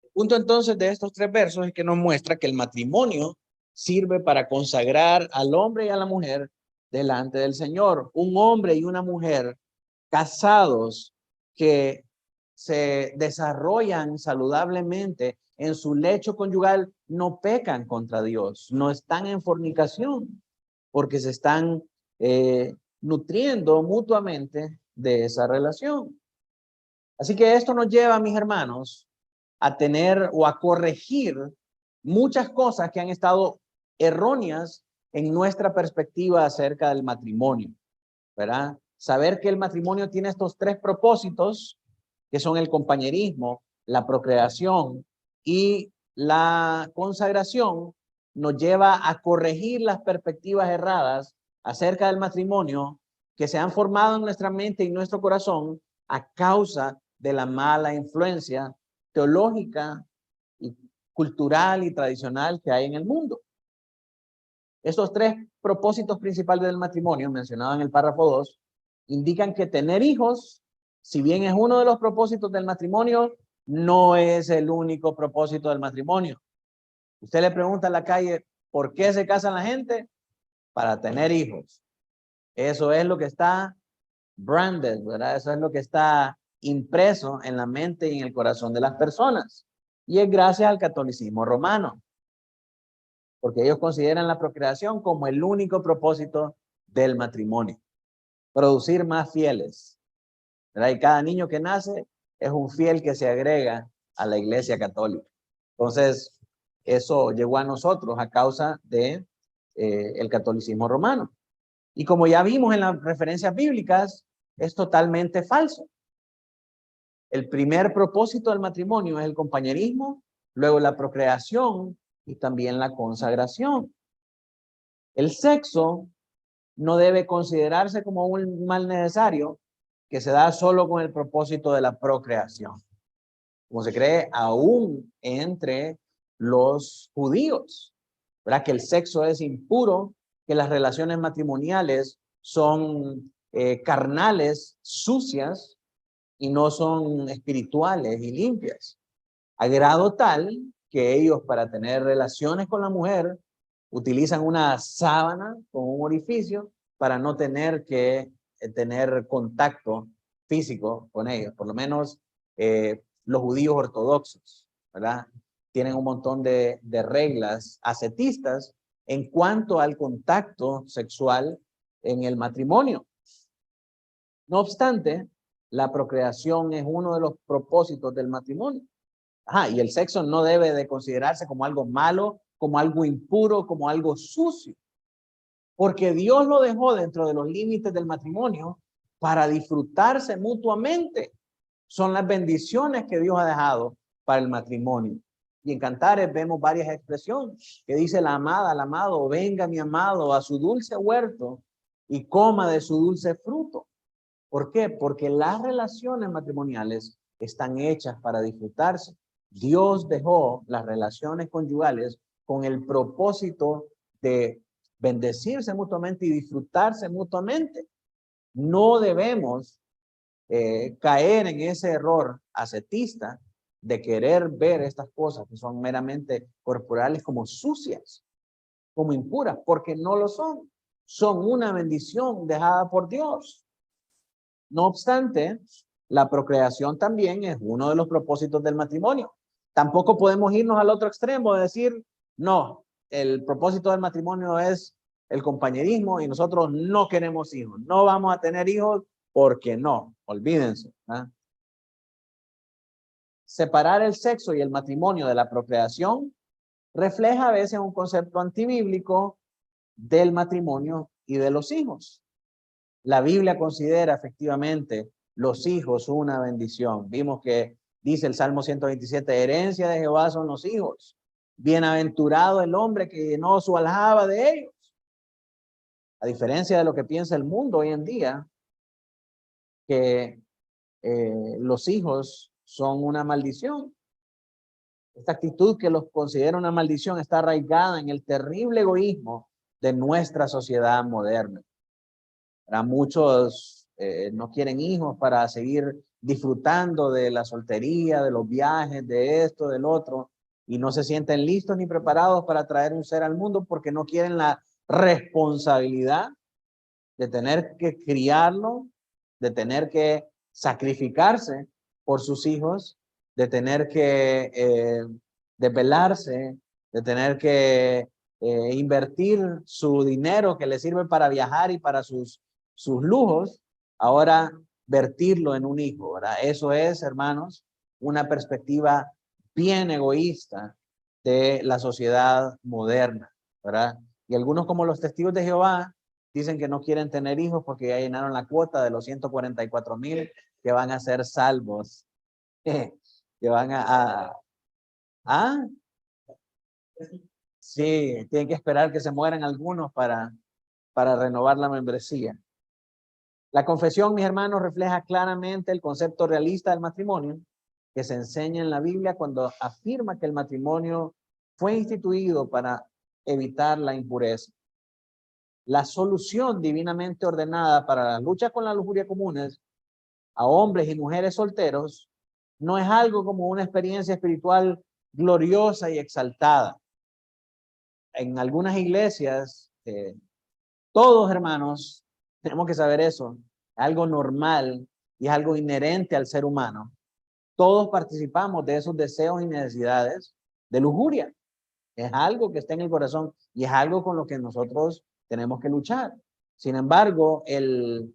A: El punto entonces de estos 3 versos es que nos muestra que el matrimonio sirve para consagrar al hombre y a la mujer delante del Señor. Un hombre y una mujer casados que se desarrollan saludablemente en su lecho conyugal no pecan contra Dios, no están en fornicación, porque se están nutriendo mutuamente de esa relación. Así que esto nos lleva, mis hermanos, a tener o a corregir muchas cosas que han estado erróneas en nuestra perspectiva acerca del matrimonio, ¿verdad? Saber que el matrimonio tiene estos 3 propósitos, que son el compañerismo, la procreación y la consagración, nos lleva a corregir las perspectivas erradas acerca del matrimonio que se han formado en nuestra mente y nuestro corazón a causa de la mala influencia teológica y cultural y tradicional que hay en el mundo. Estos 3 propósitos principales del matrimonio, mencionados en el párrafo 2, indican que tener hijos, si bien es uno de los propósitos del matrimonio, no es el único propósito del matrimonio. Usted le pregunta a la calle, ¿por qué se casan la gente? Para tener hijos. Eso es lo que está branded, ¿verdad? Eso es lo que está impreso en la mente y en el corazón de las personas. Y es gracias al catolicismo romano, porque ellos consideran la procreación como el único propósito del matrimonio. Producir más fieles, ¿verdad? Y cada niño que nace es un fiel que se agrega a la Iglesia Católica. Entonces, eso llegó a nosotros a causa de el catolicismo romano. Y como ya vimos en las referencias bíblicas, es totalmente falso. El primer propósito del matrimonio es el compañerismo, luego la procreación y también la consagración. El sexo no debe considerarse como un mal necesario que se da solo con el propósito de la procreación, como se cree aún entre los judíos, ¿verdad? Que el sexo es impuro, que las relaciones matrimoniales son carnales, sucias, y no son espirituales y limpias, a grado tal que ellos para tener relaciones con la mujer utilizan una sábana con un orificio para no tener que tener contacto físico con ellos. Por lo menos los judíos ortodoxos, ¿verdad? Tienen un montón de reglas ascetistas en cuanto al contacto sexual en el matrimonio. No obstante, la procreación es uno de los propósitos del matrimonio. Ajá, y el sexo no debe de considerarse como algo malo como algo impuro, como algo sucio. Porque Dios lo dejó dentro de los límites del matrimonio para disfrutarse mutuamente. Son las bendiciones que Dios ha dejado para el matrimonio. Y en Cantares vemos varias expresiones que dice la amada, al amado, venga mi amado a su dulce huerto y coma de su dulce fruto. ¿Por qué? Porque las relaciones matrimoniales están hechas para disfrutarse. Dios dejó las relaciones conyugales con el propósito de bendecirse mutuamente y disfrutarse mutuamente. No debemos caer en ese error ascetista de querer ver estas cosas que son meramente corporales como sucias, como impuras, porque no lo son. Son una bendición dejada por Dios. No obstante, la procreación también es uno de los propósitos del matrimonio. Tampoco podemos irnos al otro extremo de decir, no, el propósito del matrimonio es el compañerismo y nosotros no queremos hijos. No vamos a tener hijos porque no, olvídense. ¿Eh? Separar el sexo y el matrimonio de la procreación refleja a veces un concepto antibíblico del matrimonio y de los hijos. La Biblia considera efectivamente los hijos una bendición. Vimos que dice el Salmo 127, herencia de Jehová son los hijos. Bienaventurado el hombre que llenó su aljaba de ellos. A diferencia de lo que piensa el mundo hoy en día, que los hijos son una maldición. Esta actitud que los considera una maldición está arraigada en el terrible egoísmo de nuestra sociedad moderna. Muchos no quieren hijos para seguir disfrutando de la soltería, de los viajes, de esto, del otro, y no se sienten listos ni preparados para traer un ser al mundo porque no quieren la responsabilidad de tener que criarlo, de tener que sacrificarse por sus hijos, de tener que desvelarse, de tener que invertir su dinero que le sirve para viajar y para sus lujos, ahora vertirlo en un hijo, ¿verdad? Eso es, hermanos, una perspectiva bien egoísta de la sociedad moderna, ¿verdad? Y algunos, como los testigos de Jehová, dicen que no quieren tener hijos porque ya llenaron la cuota de los 144,000 que van a ser salvos. Que van ¿ah? Sí, tienen que esperar que se mueran algunos para renovar la membresía. La confesión, mis hermanos, refleja claramente el concepto realista del matrimonio que se enseña en la Biblia cuando afirma que el matrimonio fue instituido para evitar la impureza. La solución divinamente ordenada para la lucha con la lujuria comunes a hombres y mujeres solteros no es algo como una experiencia espiritual gloriosa y exaltada. En algunas iglesias, todos, hermanos, tenemos que saber eso, es algo normal y es algo inherente al ser humano. Todos participamos de esos deseos y necesidades de lujuria. Es algo que está en el corazón y es algo con lo que nosotros tenemos que luchar. Sin embargo, el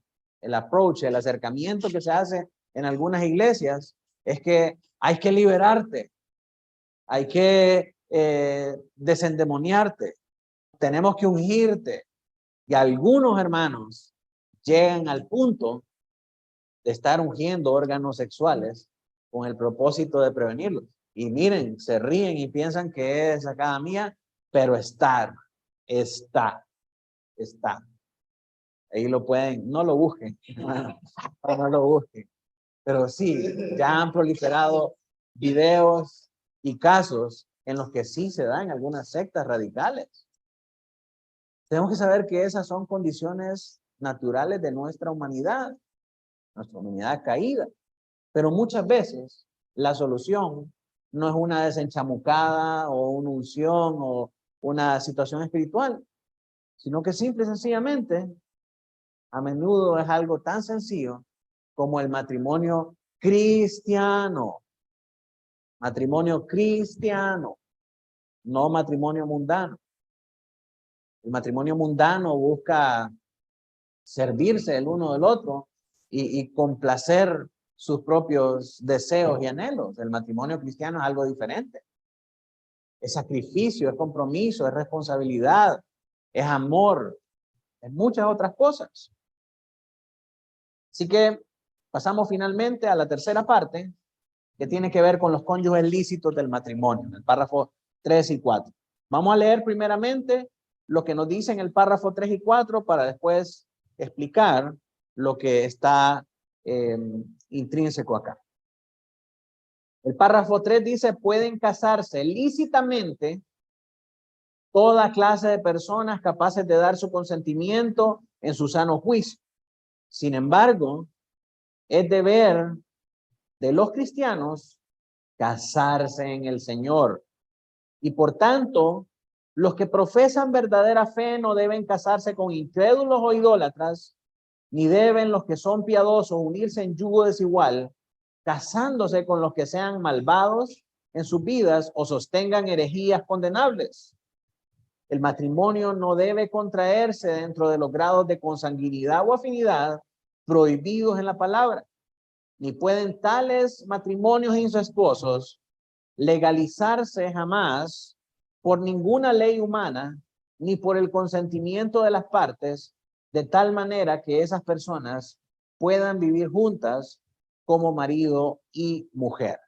A: approach, el acercamiento que se hace en algunas iglesias es que hay que liberarte, hay que desendemoniarte, tenemos que ungirte. Y algunos hermanos llegan al punto de estar ungiendo órganos sexuales con el propósito de prevenirlos. Y miren, se ríen y piensan que es sacada mía, pero está. Ahí lo pueden, no lo busquen, no lo busquen. Pero sí, ya han proliferado videos y casos en los que sí se dan algunas sectas radicales. Tenemos que saber que esas son condiciones naturales de nuestra humanidad caída. Pero muchas veces la solución no es una desenchamucada o una unción o una situación espiritual, sino que simple y sencillamente a menudo es algo tan sencillo como el matrimonio cristiano. Matrimonio cristiano, no matrimonio mundano. El matrimonio mundano busca servirse el uno del otro y complacer sus propios deseos y anhelos. El matrimonio cristiano es algo diferente. es sacrificio, es compromiso, es responsabilidad, es amor, es muchas otras cosas. Así que pasamos finalmente a la tercera parte, que tiene que ver con los cónyuges lícitos del matrimonio, en el párrafo 3 y 4. Vamos a leer primeramente lo que nos dice en el párrafo 3 y 4 para después explicar lo que está intrínseco acá. El párrafo 3 dice, pueden casarse lícitamente toda clase de personas capaces de dar su consentimiento en su sano juicio. Sin embargo, es deber de los cristianos casarse en el Señor. Y por tanto, los que profesan verdadera fe no deben casarse con incrédulos o idólatras, ni deben los que son piadosos unirse en yugo desigual, casándose con los que sean malvados en sus vidas o sostengan herejías condenables. El matrimonio no debe contraerse dentro de los grados de consanguinidad o afinidad prohibidos en la palabra, ni pueden tales matrimonios incestuosos legalizarse jamás por ninguna ley humana, ni por el consentimiento de las partes, de tal manera que esas personas puedan vivir juntas como marido y mujer.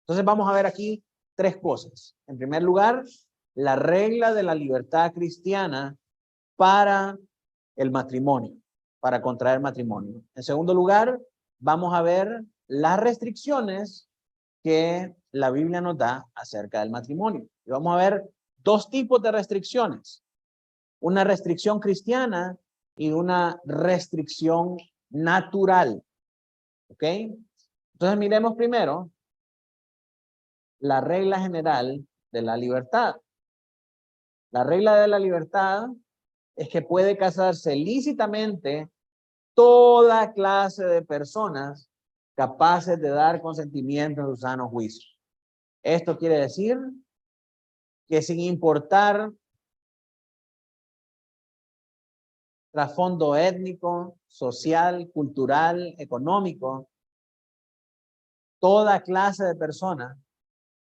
A: Entonces vamos a ver aquí tres cosas. En primer lugar, la regla de la libertad cristiana para el matrimonio, para contraer matrimonio. En segundo lugar, vamos a ver las restricciones que la Biblia nos da acerca del matrimonio. Y vamos a ver dos tipos de restricciones. Una restricción cristiana y una restricción natural. ¿Ok? Entonces miremos primero la regla general de la libertad. La regla de la libertad es que puede casarse lícitamente toda clase de personas capaces de dar consentimiento en su sano juicio. Esto quiere decir que sin importar trasfondo étnico, social, cultural, económico, toda clase de persona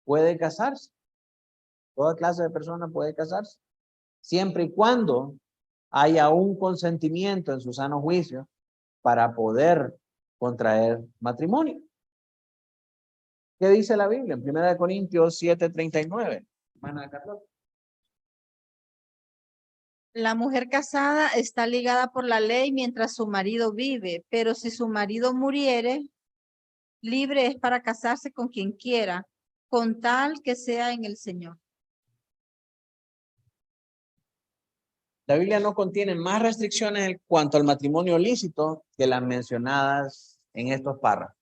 A: puede casarse. Toda clase de persona puede casarse, siempre y cuando haya un consentimiento en su sano juicio para poder contraer matrimonio. ¿Qué dice la Biblia? En 1 Corintios 7:39. Hermana Carlota.
D: La mujer casada está ligada por la ley mientras su marido vive, pero si su marido muriere, libre es para casarse con quien quiera, con tal que sea en el Señor.
A: La Biblia no contiene más restricciones en cuanto al matrimonio lícito que las mencionadas en estos párrafos.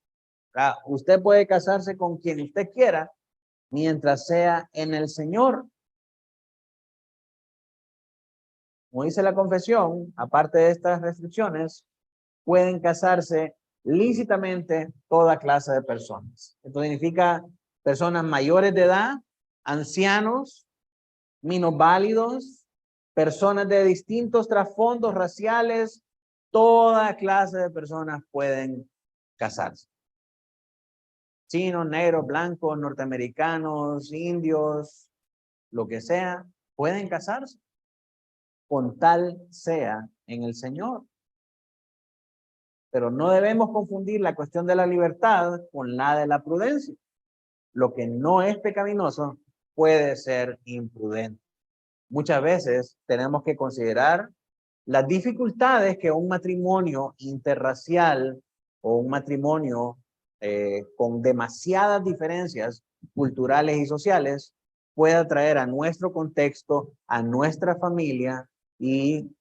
A: Usted puede casarse con quien usted quiera mientras sea en el Señor. Como dice la confesión, aparte de estas restricciones, pueden casarse lícitamente toda clase de personas. Esto significa personas mayores de edad, ancianos, minusválidos, personas de distintos trasfondos raciales, toda clase de personas pueden casarse. Chinos, negros, blancos, norteamericanos, indios, lo que sea, pueden casarse, con tal sea en el Señor. Pero no debemos confundir la cuestión de la libertad con la de la prudencia. Lo que no es pecaminoso puede ser imprudente. Muchas veces tenemos que considerar las dificultades que un matrimonio interracial o un matrimonio con demasiadas diferencias culturales y sociales pueda traer a nuestro contexto, a nuestra familia y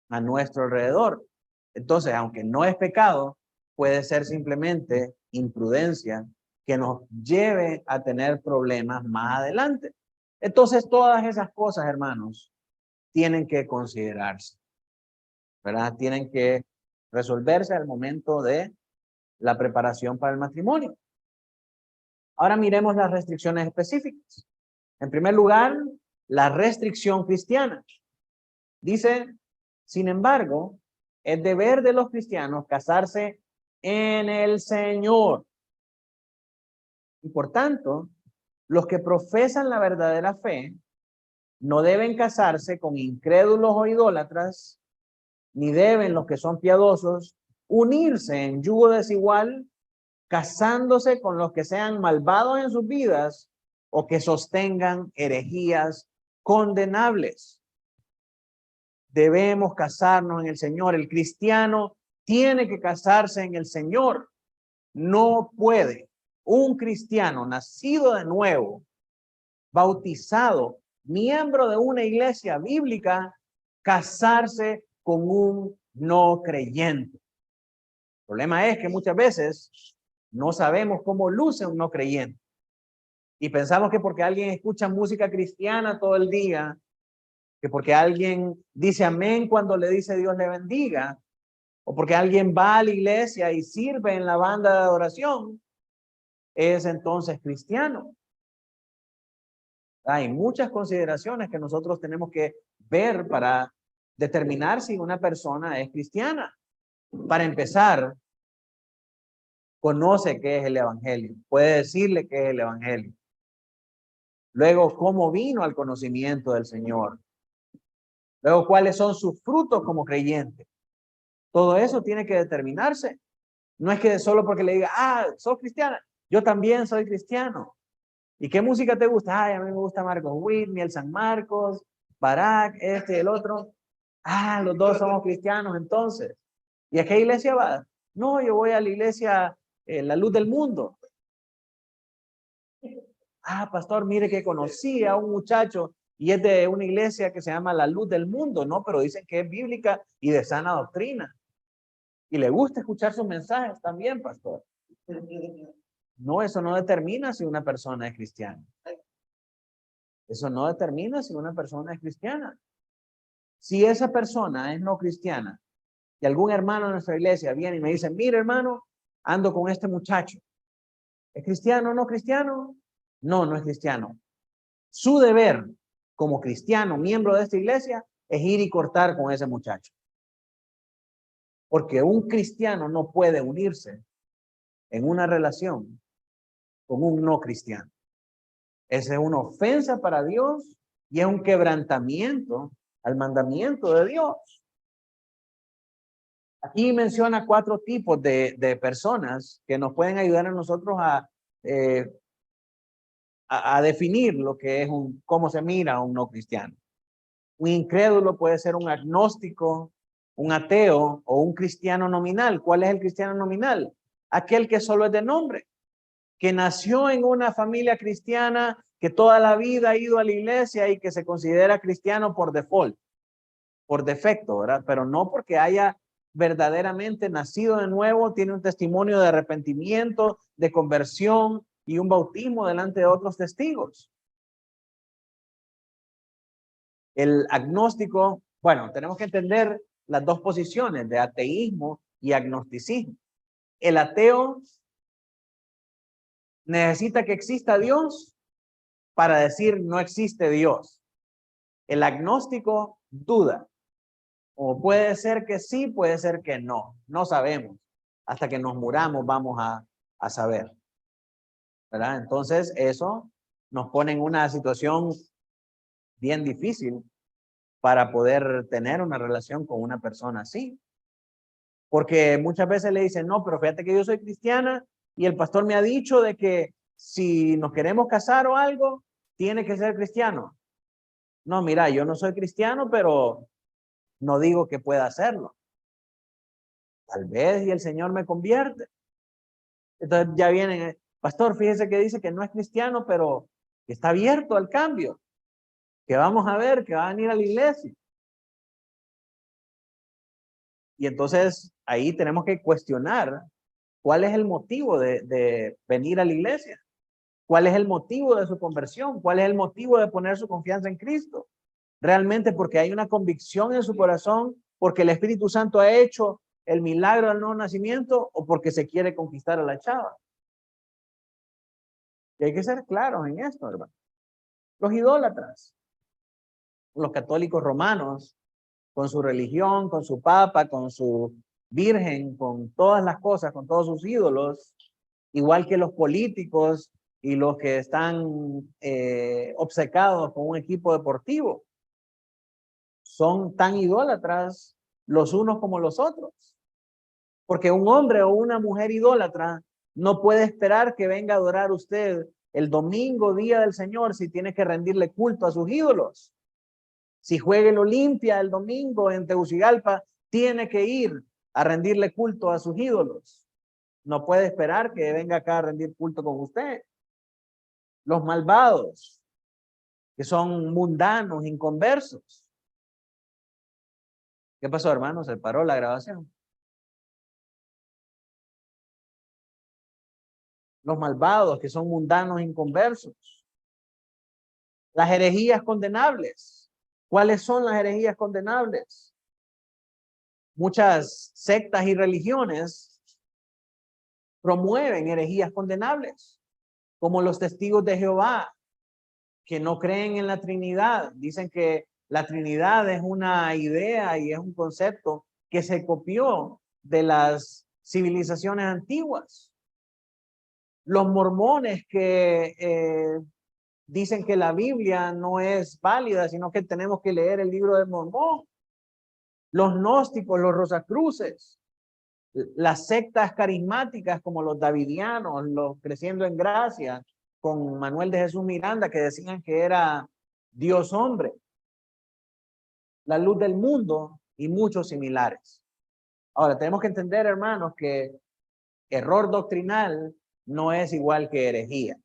A: a nuestro alrededor. Entonces, aunque no es pecado, puede ser simplemente imprudencia que nos lleve a tener problemas más adelante. Entonces, todas esas cosas, hermanos, tienen que considerarse, ¿verdad? Tienen que resolverse al momento de la preparación para el matrimonio. Ahora miremos las restricciones específicas. En primer lugar, la restricción cristiana. Dice, sin embargo, es deber de los cristianos casarse en el Señor. Y por tanto, Los que profesan la verdadera fe no deben casarse con incrédulos o idólatras, ni deben los que son piadosos unirse en yugo desigual, casándose con los que sean malvados en sus vidas o que sostengan herejías condenables. Debemos casarnos en el Señor. El cristiano tiene que casarse en el Señor. No puede un cristiano nacido de nuevo, bautizado, miembro de una iglesia bíblica, casarse con un no creyente. El problema es que muchas veces no sabemos cómo luce un no creyente. Y pensamos que porque alguien escucha música cristiana todo el día, que porque alguien dice amén cuando le dice Dios le bendiga, o porque alguien va a la iglesia y sirve en la banda de adoración, es entonces cristiano. Hay muchas consideraciones que nosotros tenemos que ver para determinar si una persona es cristiana. Para empezar, conoce qué es el evangelio. Puede decirle qué es el evangelio. Luego, cómo vino al conocimiento del Señor. Luego, cuáles son sus frutos como creyente. Todo eso tiene que determinarse. No es que solo porque le diga, sos cristiana. Yo también soy cristiano. ¿Y qué música te gusta? A mí me gusta Marcos Whitney, el San Marcos, Barak, este y el otro. Los dos somos cristianos entonces. ¿Y a qué iglesia vas? No, yo voy a la iglesia La Luz del Mundo. Pastor, mire que conocí a un muchacho y es de una iglesia que se llama La Luz del Mundo, ¿no? Pero dicen que es bíblica y de sana doctrina. Y le gusta escuchar sus mensajes también, pastor. No, eso no determina si una persona es cristiana. Eso no determina si una persona es cristiana. Si esa persona es no cristiana y algún hermano de nuestra iglesia viene y me dice, mire hermano, ando con este muchacho. ¿Es cristiano o no cristiano? No, no es cristiano. Su deber como cristiano, miembro de esta iglesia, es ir y cortar con ese muchacho. Porque un cristiano no puede unirse en una relación con un no cristiano. Esa es una ofensa para Dios y es un quebrantamiento al mandamiento de Dios. Aquí menciona 4 tipos de personas que nos pueden ayudar a nosotros a definir lo que es cómo se mira a un no cristiano. Un incrédulo puede ser un agnóstico, un ateo o un cristiano nominal. ¿Cuál es el cristiano nominal? Aquel que solo es de nombre, que nació en una familia cristiana, que toda la vida ha ido a la iglesia y que se considera cristiano por default, por defecto, ¿verdad? Pero no porque haya verdaderamente nacido de nuevo, tiene un testimonio de arrepentimiento, de conversión y un bautismo delante de otros testigos. El agnóstico, bueno, tenemos que entender las dos posiciones de ateísmo y agnosticismo. El ateo necesita que exista Dios para decir no existe Dios. El agnóstico duda. O puede ser que sí, puede ser que no. No sabemos. Hasta que nos muramos vamos a saber. ¿Verdad? Entonces eso nos pone en una situación bien difícil para poder tener una relación con una persona así. Porque muchas veces le dicen, no, pero fíjate que yo soy cristiana y el pastor me ha dicho de que si nos queremos casar o algo, tiene que ser cristiano. No, mira, yo no soy cristiano, pero no digo que pueda hacerlo. Tal vez y el Señor me convierte. Entonces ya vienen, pastor, fíjese que dice que no es cristiano, pero que está abierto al cambio. Que vamos a ver, que va a venir a la iglesia. Y entonces ahí tenemos que cuestionar cuál es el motivo de venir a la iglesia. ¿Cuál es el motivo de su conversión? ¿Cuál es el motivo de poner su confianza en Cristo? Realmente porque hay una convicción en su corazón, porque el Espíritu Santo ha hecho el milagro del nuevo nacimiento o porque se quiere conquistar a la chava. Y hay que ser claros en esto, hermano. Los idólatras, los católicos romanos, con su religión, con su papa, con su virgen, con todas las cosas, con todos sus ídolos, igual que los políticos y los que están obcecados con un equipo deportivo. Son tan idólatras los unos como los otros. Porque un hombre o una mujer idólatra no puede esperar que venga a adorar usted el domingo, día del Señor, si tiene que rendirle culto a sus ídolos. Si juega el Olimpia el domingo en Tegucigalpa, tiene que ir a rendirle culto a sus ídolos. No puede esperar que venga acá a rendir culto con usted. Los malvados, que son mundanos, inconversos. ¿Qué pasó, hermano? ¿Se paró la grabación? Los malvados, que son mundanos, inconversos. Las herejías condenables. ¿Cuáles son las herejías condenables? Muchas sectas y religiones promueven herejías condenables, como los testigos de Jehová, que no creen en la Trinidad. Dicen que la Trinidad es una idea y es un concepto que se copió de las civilizaciones antiguas. Los mormones que dicen que la Biblia no es válida, sino que tenemos que leer el libro de Mormón. Los gnósticos, los rosacruces, las sectas carismáticas como los davidianos, los Creciendo en Gracia, con Manuel de Jesús Miranda, que decían que era Dios hombre, la luz del mundo y muchos similares. Ahora, tenemos que entender, hermanos, que error doctrinal no es igual que herejía.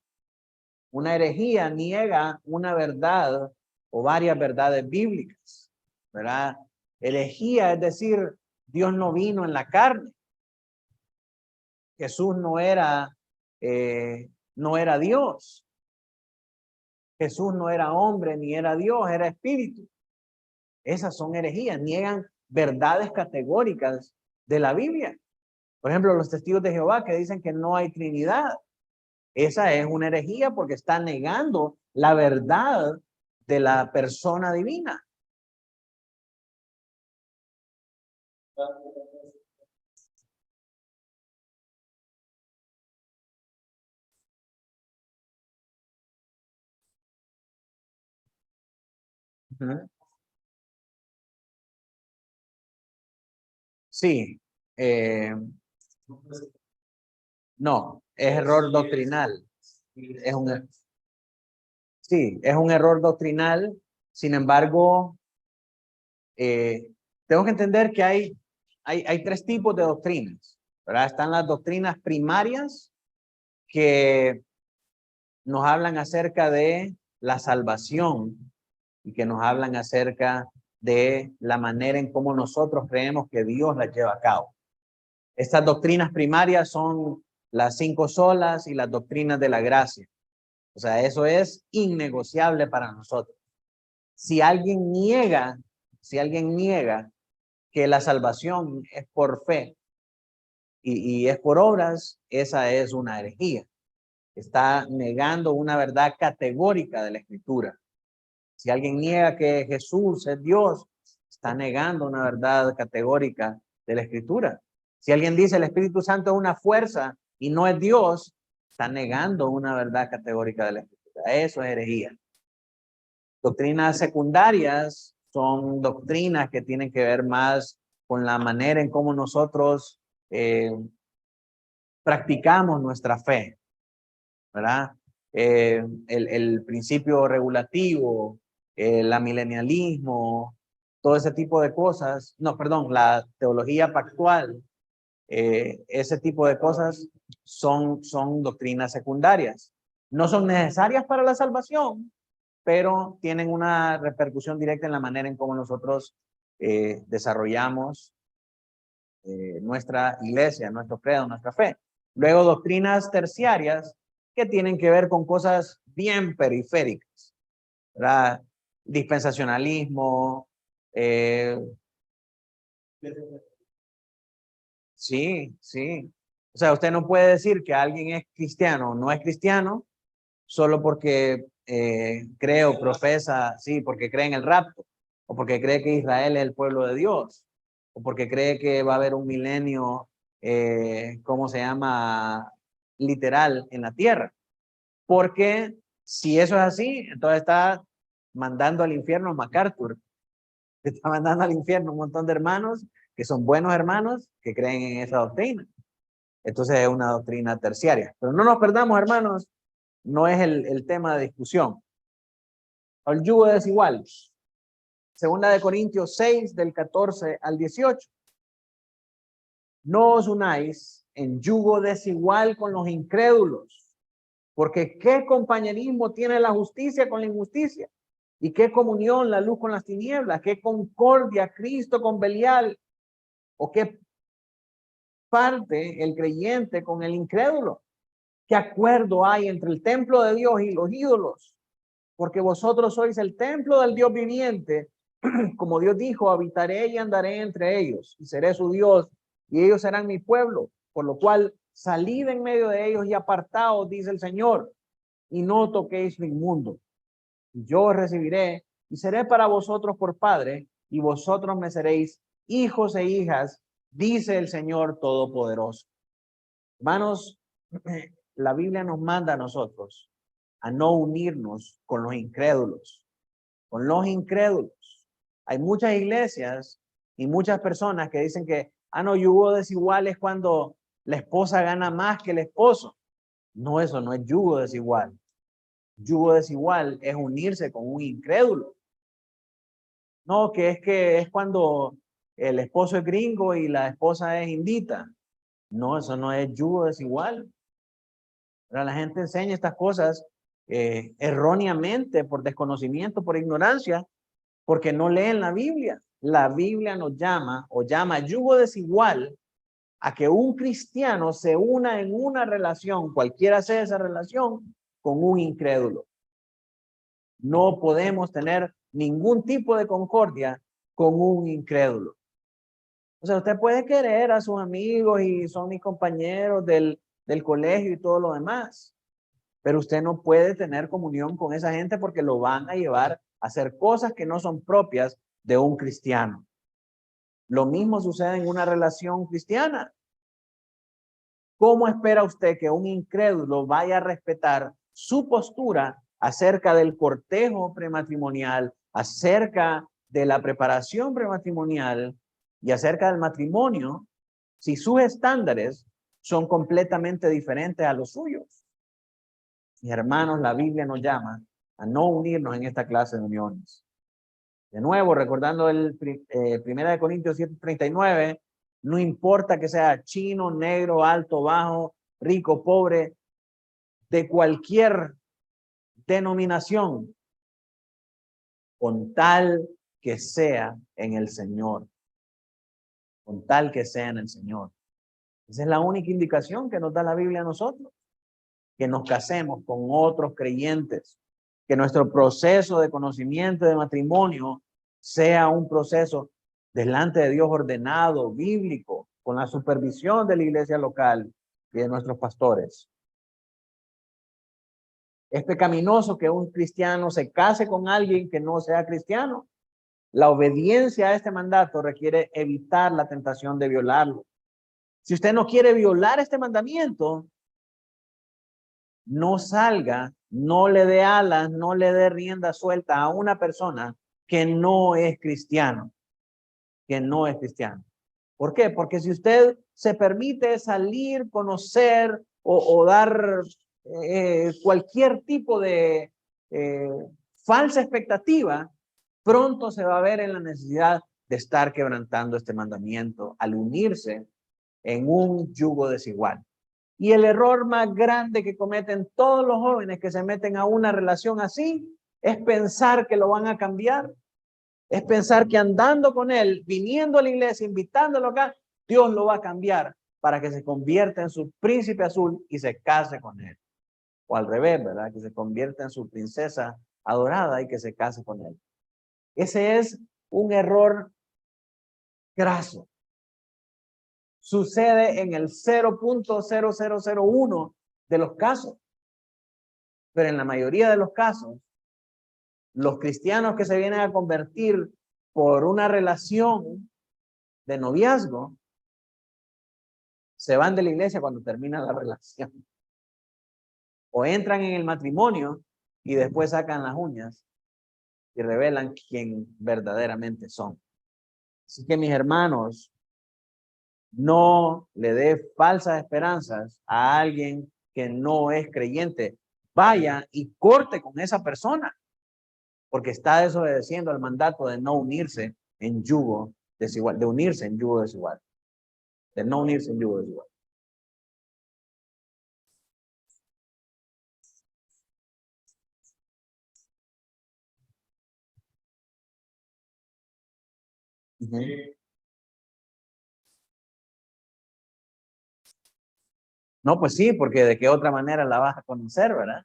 A: Una herejía niega una verdad o varias verdades bíblicas, ¿verdad? Herejía es decir, Dios no vino en la carne. Jesús no era Dios. Jesús no era hombre ni era Dios, era espíritu. Esas son herejías, niegan verdades categóricas de la Biblia. Por ejemplo, los testigos de Jehová que dicen que no hay Trinidad. Esa es una herejía porque está negando la verdad de la persona divina. Sí. No, es error doctrinal. Sí, es un error doctrinal. Sin embargo, tengo que entender que hay tres tipos de doctrinas, ¿verdad? Están las doctrinas primarias que nos hablan acerca de la salvación y que nos hablan acerca de la manera en cómo nosotros creemos que Dios las lleva a cabo. Estas doctrinas primarias son las 5 solas y las doctrinas de la gracia. O sea, eso es innegociable para nosotros. Si alguien niega que la salvación es por fe y es por obras, esa es una herejía. Está negando una verdad categórica de la Escritura. Si alguien niega que Jesús es Dios, está negando una verdad categórica de la Escritura. Si alguien dice el Espíritu Santo es una fuerza y no es Dios, está negando una verdad categórica de la Escritura. Eso es herejía. Doctrinas secundarias son doctrinas que tienen que ver más con la manera en cómo nosotros practicamos nuestra fe, ¿verdad? El principio regulativo, el amilenialismo, todo ese tipo de cosas. No, perdón, la teología pactual, ese tipo de cosas son doctrinas secundarias. No son necesarias para la salvación, pero tienen una repercusión directa en la manera en cómo nosotros desarrollamos nuestra iglesia, nuestro credo, nuestra fe. Luego, doctrinas terciarias que tienen que ver con cosas bien periféricas, ¿verdad? Dispensacionalismo. Sí, sí. O sea, usted no puede decir que alguien es cristiano o no es cristiano solo porque cree o profesa, sí, porque cree en el rapto, o porque cree que Israel es el pueblo de Dios, o porque cree que va a haber un milenio, ¿cómo se llama? Literal en la tierra. Porque si eso es así, entonces está mandando al infierno a MacArthur. Está mandando al infierno un montón de hermanos que son buenos hermanos que creen en esa doctrina. Entonces es una doctrina terciaria. Pero no nos perdamos, hermanos, no es el tema de discusión. El yugo desigual. Segunda de Corintios 6, del 14 al 18. No os unáis en yugo desigual con los incrédulos, porque ¿qué compañerismo tiene la justicia con la injusticia? ¿Y qué comunión la luz con las tinieblas? ¿Qué concordia Cristo con Belial? ¿O qué parte el creyente con el incrédulo? ¿Qué acuerdo hay entre el templo de Dios y los ídolos? Porque vosotros sois el templo del Dios viviente. Como Dios dijo, habitaré y andaré entre ellos, y seré su Dios, y ellos serán mi pueblo. Por lo cual, salid en medio de ellos y apartaos, dice el Señor, y no toquéis lo inmundo. Yo os recibiré, y seré para vosotros por padre, y vosotros me seréis hijos e hijas, dice el Señor Todopoderoso. Hermanos, la Biblia nos manda a nosotros a no unirnos con los incrédulos, con los incrédulos. Hay muchas iglesias y muchas personas que dicen que, no, yugo desigual es cuando la esposa gana más que el esposo. No, eso no es yugo desigual. Yugo desigual es unirse con un incrédulo. No, que es cuando el esposo es gringo y la esposa es indita. No, eso no es yugo desigual. Pero la gente enseña estas cosas erróneamente, por desconocimiento, por ignorancia, porque no leen la Biblia. La Biblia nos llama o llama yugo desigual a que un cristiano se una en una relación, cualquiera sea esa relación, con un incrédulo. No podemos tener ningún tipo de concordia con un incrédulo. O sea, usted puede querer a sus amigos y son mis compañeros del colegio y todo lo demás, pero usted no puede tener comunión con esa gente porque lo van a llevar a hacer cosas que no son propias de un cristiano. Lo mismo sucede en una relación cristiana. ¿Cómo espera usted que un incrédulo vaya a respetar su postura acerca del cortejo prematrimonial, acerca de la preparación prematrimonial y acerca del matrimonio, si sus estándares son completamente diferentes a los suyos? Mis hermanos, la Biblia nos llama a no unirnos en esta clase de uniones. De nuevo, recordando el 1 Corintios 7:39, no importa que sea chino, negro, alto, bajo, rico, pobre, de cualquier denominación, con tal que sea en el Señor. Con tal que sea en el Señor. Esa es la única indicación que nos da la Biblia a nosotros. Que nos casemos con otros creyentes. Que nuestro proceso de conocimiento de matrimonio sea un proceso delante de Dios ordenado, bíblico, con la supervisión de la iglesia local y de nuestros pastores. Es pecaminoso que un cristiano se case con alguien que no sea cristiano. La obediencia a este mandato requiere evitar la tentación de violarlo. Si usted no quiere violar este mandamiento, no salga, no le dé alas, no le dé rienda suelta a una persona que no es cristiano. Que no es cristiano. ¿Por qué? Porque si usted se permite salir, conocer o dar cualquier tipo de falsa expectativa, pronto se va a ver en la necesidad de estar quebrantando este mandamiento al unirse en un yugo desigual. Y el error más grande que cometen todos los jóvenes que se meten a una relación así es pensar que lo van a cambiar. Es pensar que andando con él, viniendo a la iglesia, invitándolo acá, Dios lo va a cambiar para que se convierta en su príncipe azul y se case con él. O al revés, ¿verdad? Que se convierta en su princesa adorada y que se case con él. Ese es un error graso. Sucede en el 0.0001 de los casos. Pero en la mayoría de los casos, los cristianos que se vienen a convertir por una relación de noviazgo, se van de la iglesia cuando termina la relación. O entran en el matrimonio y después sacan las uñas y revelan quién verdaderamente son. Así que mis hermanos, no le dé falsas esperanzas a alguien que no es creyente. Vaya y corte con esa persona, porque está desobedeciendo al mandato de no unirse en yugo desigual, de unirse en yugo desigual, de no unirse en yugo desigual. Ujú. No, pues sí, porque de qué otra manera la vas a conocer, ¿verdad?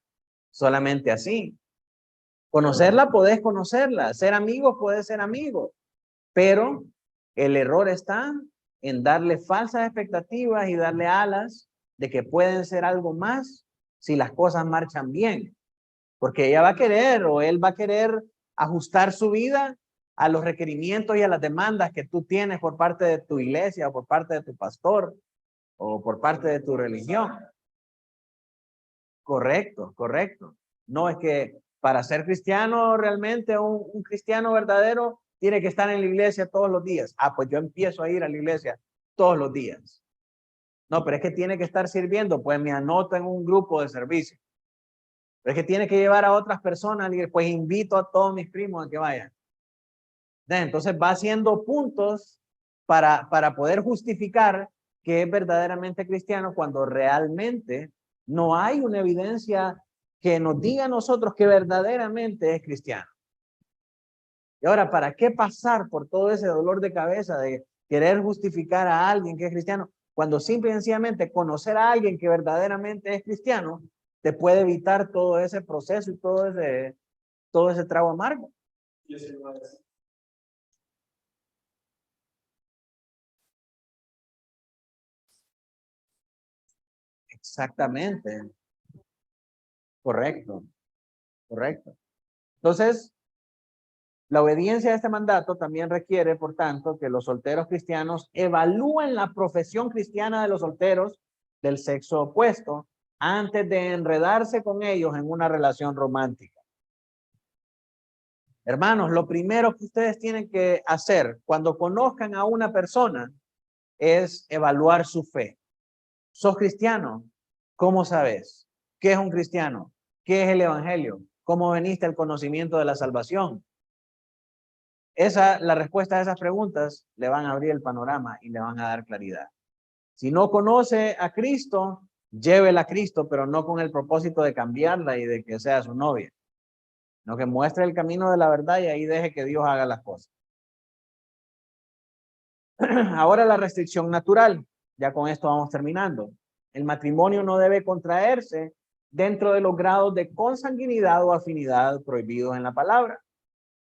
A: Solamente así. Conocerla, podés conocerla. Ser amigos, podés ser amigos. Pero el error está en darle falsas expectativas y darle alas de que pueden ser algo más si las cosas marchan bien. Porque ella va a querer o él va a querer ajustar su vida a los requerimientos y a las demandas que tú tienes por parte de tu iglesia o por parte de tu pastor o por parte de tu religión. Correcto, correcto. No es que para ser cristiano realmente, un cristiano verdadero tiene que estar en la iglesia todos los días. Ah, pues yo empiezo a ir a la iglesia todos los días. No, pero es que tiene que estar sirviendo, pues me anoto en un grupo de servicio. Pero es que tiene que llevar a otras personas, pues invito a todos mis primos a que vayan. Entonces va haciendo puntos para poder justificar que es verdaderamente cristiano cuando realmente no hay una evidencia que nos diga a nosotros que verdaderamente es cristiano. Y ahora, ¿para qué pasar por todo ese dolor de cabeza de querer justificar a alguien que es cristiano cuando simple y sencillamente conocer a alguien que verdaderamente es cristiano te puede evitar todo ese proceso y todo ese trago amargo? Exactamente. Correcto, correcto. Entonces, la obediencia a este mandato también requiere, por tanto, que los solteros cristianos evalúen la profesión cristiana de los solteros del sexo opuesto antes de enredarse con ellos en una relación romántica. Hermanos, lo primero que ustedes tienen que hacer cuando conozcan a una persona es evaluar su fe. ¿Sos cristiano? ¿Cómo sabes? ¿Qué es un cristiano? ¿Qué es el evangelio? ¿Cómo veniste al conocimiento de la salvación? La respuesta a esas preguntas le van a abrir el panorama y le van a dar claridad. Si no conoce a Cristo, llévela a Cristo, pero no con el propósito de cambiarla y de que sea su novia, sino que muestre el camino de la verdad y ahí deje que Dios haga las cosas. Ahora la restricción natural. Ya con esto vamos terminando. El matrimonio no debe contraerse dentro de los grados de consanguinidad o afinidad prohibidos en la palabra.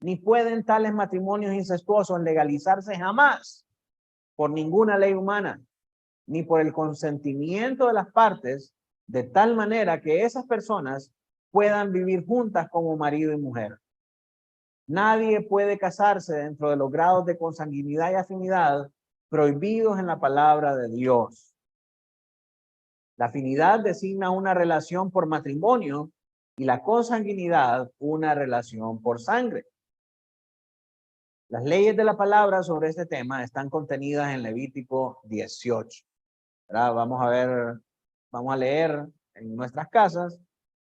A: Ni pueden tales matrimonios incestuosos legalizarse jamás por ninguna ley humana, ni por el consentimiento de las partes, de tal manera que esas personas puedan vivir juntas como marido y mujer. Nadie puede casarse dentro de los grados de consanguinidad y afinidad prohibidos en la palabra de Dios. La afinidad designa una relación por matrimonio y la consanguinidad una relación por sangre. Las leyes de la palabra sobre este tema están contenidas en Levítico 18. ¿Verdad? Vamos a leer en nuestras casas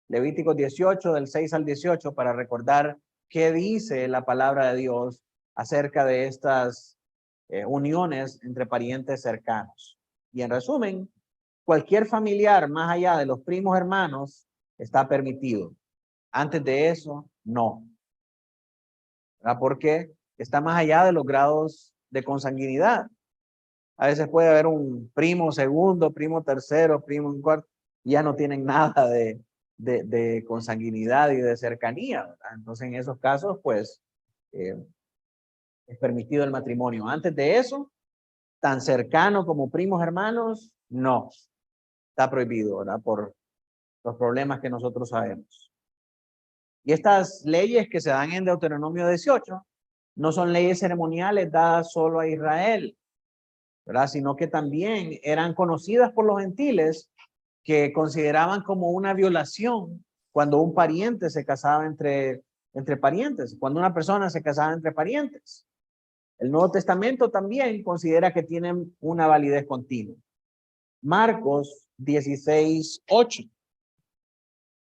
A: Levítico 18 del 6 al 18 para recordar qué dice la palabra de Dios acerca de estas uniones entre parientes cercanos. Y en resumen, cualquier familiar más allá de los primos hermanos está permitido. Antes de eso, no. ¿Verdad? Porque está más allá de los grados de consanguinidad. A veces puede haber un primo segundo, primo tercero, primo en cuarto, y ya no tienen nada de consanguinidad y de cercanía, ¿verdad? Entonces, en esos casos, pues, es permitido el matrimonio. Antes de eso, tan cercano como primos hermanos, no. Está prohibido, ¿verdad? Por los problemas que nosotros sabemos. Y estas leyes que se dan en Deuteronomio 18 no son leyes ceremoniales dadas solo a Israel, ¿verdad? Sino que también eran conocidas por los gentiles que consideraban como una violación cuando un pariente se casaba entre parientes, cuando una persona se casaba entre parientes. El Nuevo Testamento también considera que tienen una validez continua. Marcos 16:8.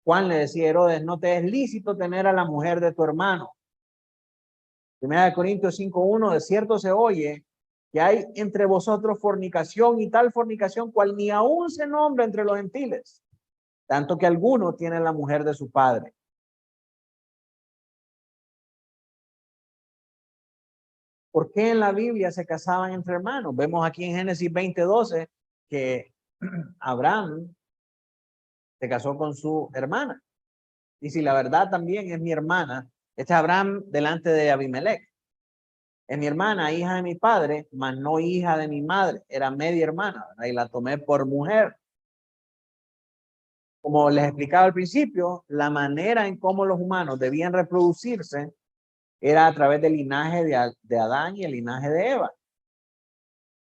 A: Juan le decía a Herodes, no te es lícito tener a la mujer de tu hermano. 1 Corintios 5:1, de cierto se oye que hay entre vosotros fornicación y tal fornicación cual ni aún se nombra entre los gentiles, tanto que alguno tiene la mujer de su padre. ¿Por qué en la Biblia se casaban entre hermanos? Vemos aquí en Génesis 20:12 que Abraham se casó con su hermana. Y si la verdad también es mi hermana, este es Abraham delante de Abimelech. Es mi hermana, hija de mi padre, mas no hija de mi madre. Era media hermana, ¿verdad? Y la tomé por mujer. Como les explicaba al principio, la manera en cómo los humanos debían reproducirse era a través del linaje de Adán y el linaje de Eva.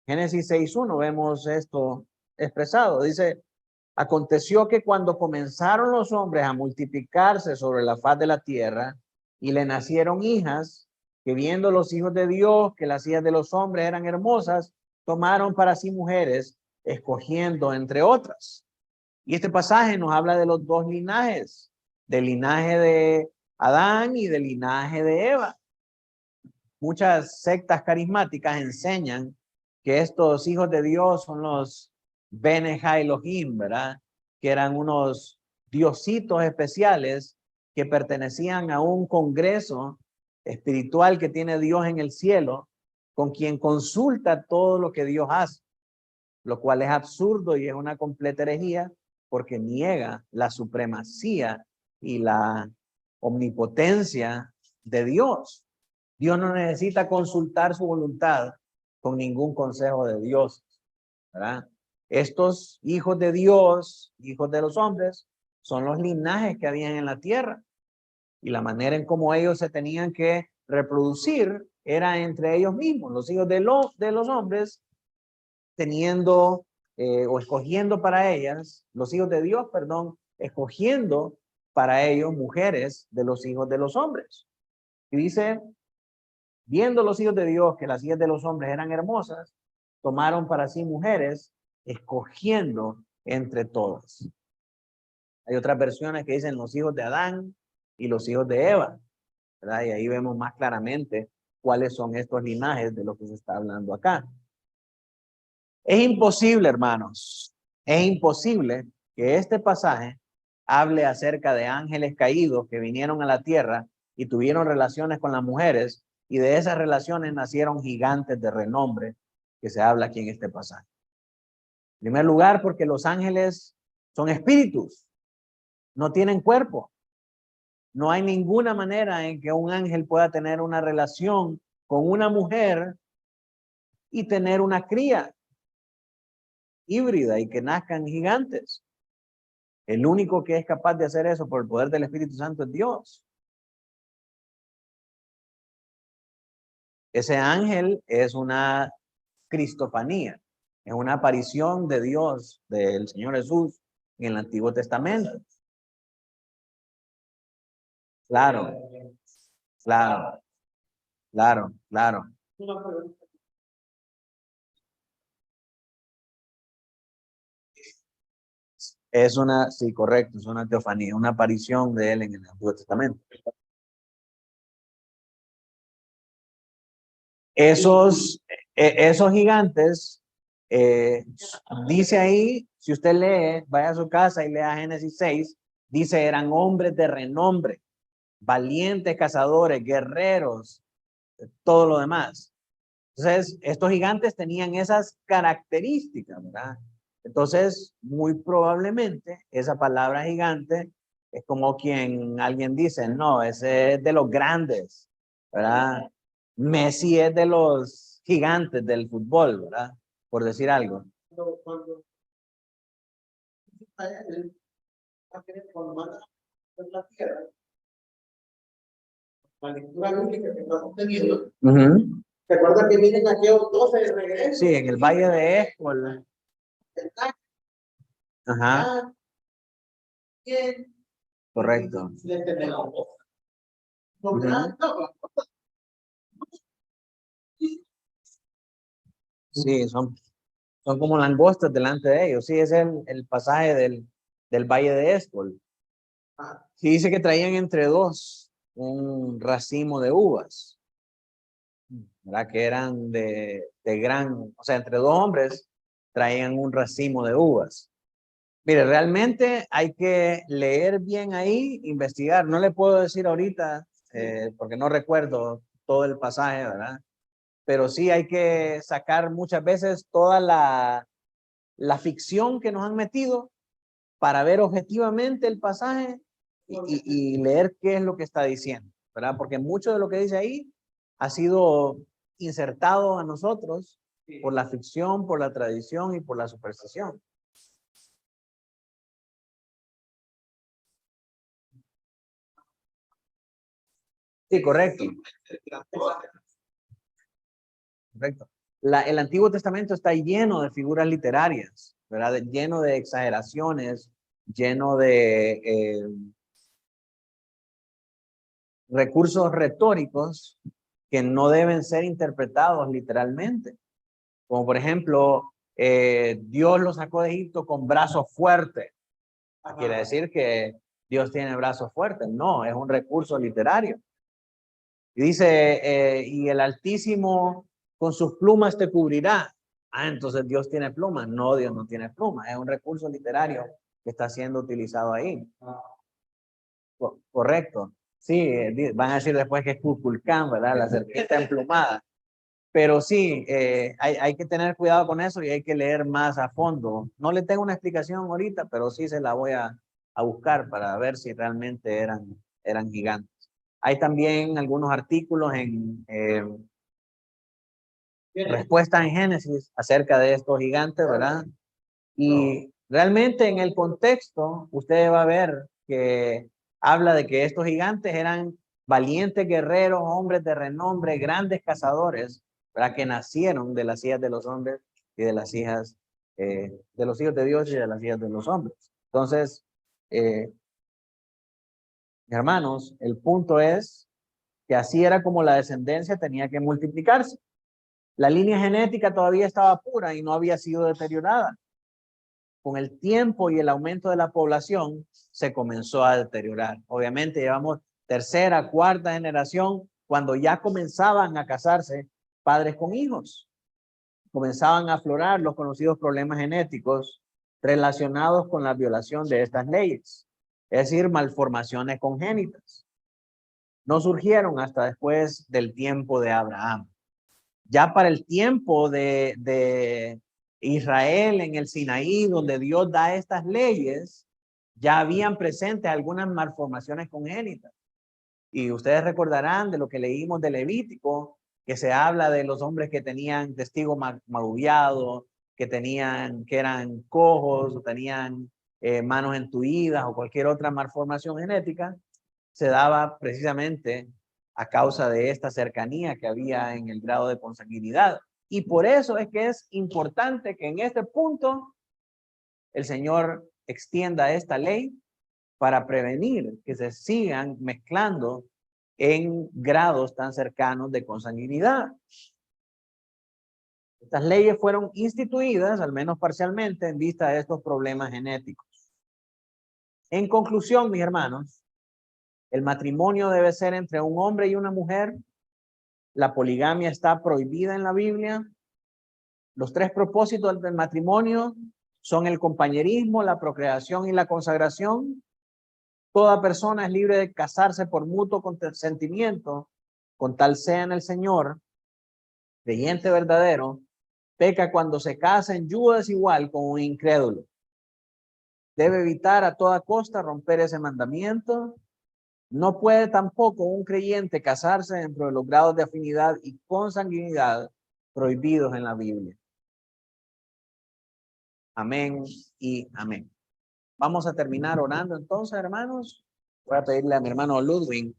A: Génesis 6:1 vemos esto expresado. Dice, aconteció que cuando comenzaron los hombres a multiplicarse sobre la faz de la tierra y le nacieron hijas, que viendo los hijos de Dios que las hijas de los hombres eran hermosas, tomaron para sí mujeres, escogiendo entre otras. Y este pasaje nos habla de los dos linajes, del linaje de Adán y del linaje de Eva. Muchas sectas carismáticas enseñan que estos hijos de Dios son los Bene Elohim, ¿verdad? Que eran unos diositos especiales que pertenecían a un congreso espiritual que tiene Dios en el cielo, con quien consulta todo lo que Dios hace, lo cual es absurdo y es una completa herejía porque niega la supremacía y la omnipotencia de Dios. Dios no necesita consultar su voluntad con ningún consejo de Dios, ¿verdad? Estos hijos de Dios, hijos de los hombres, son los linajes que habían en la tierra. Y la manera en cómo ellos se tenían que reproducir era entre ellos mismos. Los hijos de los hombres teniendo o escogiendo para ellas, los hijos de Dios, perdón, escogiendo para ellos mujeres de los hijos de los hombres. Y dice, viendo los hijos de Dios que las hijas de los hombres eran hermosas, tomaron para sí mujeres, escogiendo entre todas. Hay otras versiones que dicen los hijos de Adán y los hijos de Eva, ¿verdad? Y ahí vemos más claramente cuáles son estos linajes de lo que se está hablando acá. Es imposible, hermanos, es imposible que este pasaje hable acerca de ángeles caídos que vinieron a la tierra y tuvieron relaciones con las mujeres, y de esas relaciones nacieron gigantes de renombre que se habla aquí en este pasaje. En primer lugar, porque los ángeles son espíritus, no tienen cuerpo. No hay ninguna manera en que un ángel pueda tener una relación con una mujer y tener una cría híbrida y que nazcan gigantes. El único que es capaz de hacer eso por el poder del Espíritu Santo es Dios. Ese ángel es una cristofanía, es una aparición de Dios, del Señor Jesús en el Antiguo Testamento. Claro, claro, claro, claro. Es una, sí, correcto, es una teofanía, una aparición de él en el Antiguo Testamento. Esos gigantes, dice ahí, si usted lee, vaya a su casa y lea Génesis 6, dice eran hombres de renombre, valientes cazadores, guerreros, todo lo demás. Entonces, estos gigantes tenían esas características, ¿verdad? Entonces, muy probablemente esa palabra gigante es como quien alguien dice, no, ese es de los grandes, ¿verdad? Messi es de los gigantes del fútbol, ¿verdad? Por decir algo. Cuando la tierra, la lectura bíblica que estamos teniendo, ¿te acuerdas que vienen aquellos 12 de regreso? Sí, en el valle de Eshcol. Ajá, correcto. Sí, son como langostas delante de ellos. Sí, es el pasaje del valle de Escol. Sí, dice que traían entre dos un racimo de uvas, ¿verdad? Que eran de gran, o sea, entre dos hombres traían un racimo de uvas. Mire, realmente hay que leer bien ahí, investigar. No le puedo decir ahorita, porque no recuerdo todo el pasaje, ¿verdad? Pero sí hay que sacar muchas veces toda la ficción que nos han metido para ver objetivamente el pasaje y leer qué es lo que está diciendo, ¿verdad? Porque mucho de lo que dice ahí ha sido insertado a nosotros por la ficción, por la tradición y por la superstición. Sí, correcto. Correcto. El Antiguo Testamento está lleno de figuras literarias, ¿verdad? Lleno de exageraciones, lleno de recursos retóricos que no deben ser interpretados literalmente. Como por ejemplo, Dios lo sacó de Egipto con brazos fuertes. Quiere decir que Dios tiene brazos fuertes. No, es un recurso literario. Y dice, y el Altísimo con sus plumas te cubrirá. Ah, entonces Dios tiene plumas. No, Dios no tiene plumas. Es un recurso literario que está siendo utilizado ahí. Correcto. Sí, van a decir después que es Kukulcán, ¿verdad? La serpiente emplumada. Pero sí, hay que tener cuidado con eso y hay que leer más a fondo. No le tengo una explicación ahorita, pero sí se la voy a buscar para ver si realmente eran gigantes. Hay también algunos artículos en respuestas en Génesis acerca de estos gigantes, ¿verdad? Y realmente en el contexto, usted va a ver que habla de que estos gigantes eran valientes guerreros, hombres de renombre, grandes cazadores, ¿verdad? Que nacieron de las hijas de los hombres y de las hijas, de los hijos de Dios y de las hijas de los hombres. Entonces, hermanos, el punto es que así era como la descendencia tenía que multiplicarse. La línea genética todavía estaba pura y no había sido deteriorada. Con el tiempo y el aumento de la población se comenzó a deteriorar. Obviamente llevamos tercera, cuarta generación cuando ya comenzaban a casarse padres con hijos. Comenzaban a aflorar los conocidos problemas genéticos relacionados con la violación de estas leyes, es decir, malformaciones congénitas. No surgieron hasta después del tiempo de Abraham. Ya para el tiempo de Israel en el Sinaí, donde Dios da estas leyes, ya habían presentes algunas malformaciones congénitas. Y ustedes recordarán de lo que leímos de Levítico, que se habla de los hombres que tenían testigo magullado, que eran cojos, o tenían manos entuidas o cualquier otra malformación genética, se daba precisamente a causa de esta cercanía que había en el grado de consanguinidad. Y por eso es que es importante que en este punto el Señor extienda esta ley para prevenir que se sigan mezclando en grados tan cercanos de consanguinidad. Estas leyes fueron instituidas, al menos parcialmente, en vista de estos problemas genéticos. En conclusión, mis hermanos, el matrimonio debe ser entre un hombre y una mujer. La poligamia está prohibida en la Biblia. Los tres propósitos del matrimonio son el compañerismo, la procreación y la consagración. Toda persona es libre de casarse por mutuo consentimiento, con tal sea en el Señor. Creyente verdadero peca cuando se casa en yugo desigual con un incrédulo. Debe evitar a toda costa romper ese mandamiento. No puede tampoco un creyente casarse dentro de los grados de afinidad y consanguinidad prohibidos en la Biblia. Amén y amén. Vamos a terminar orando entonces, hermanos. Voy a pedirle a mi hermano Ludwig.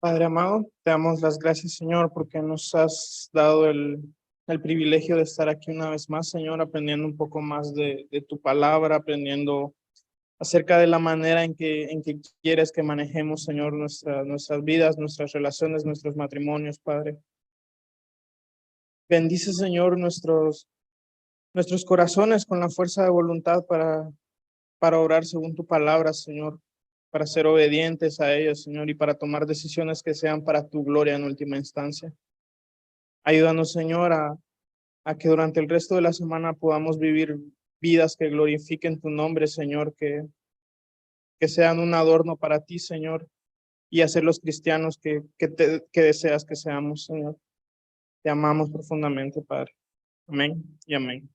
B: Padre amado, te damos las gracias, Señor, porque nos has dado el el privilegio de estar aquí una vez más, Señor, aprendiendo un poco más de tu palabra, aprendiendo acerca de la manera en que quieres que manejemos, Señor, nuestras vidas, nuestras relaciones, nuestros matrimonios, Padre. Bendice, Señor, nuestros corazones con la fuerza de voluntad para orar según tu palabra, Señor, para ser obedientes a ellos, Señor, y para tomar decisiones que sean para tu gloria en última instancia. Ayúdanos, Señor, a que durante el resto de la semana podamos vivir vidas que glorifiquen tu nombre, Señor, que sean un adorno para ti, Señor, y hacer los cristianos que deseas que seamos, Señor. Te amamos profundamente, Padre. Amén y amén.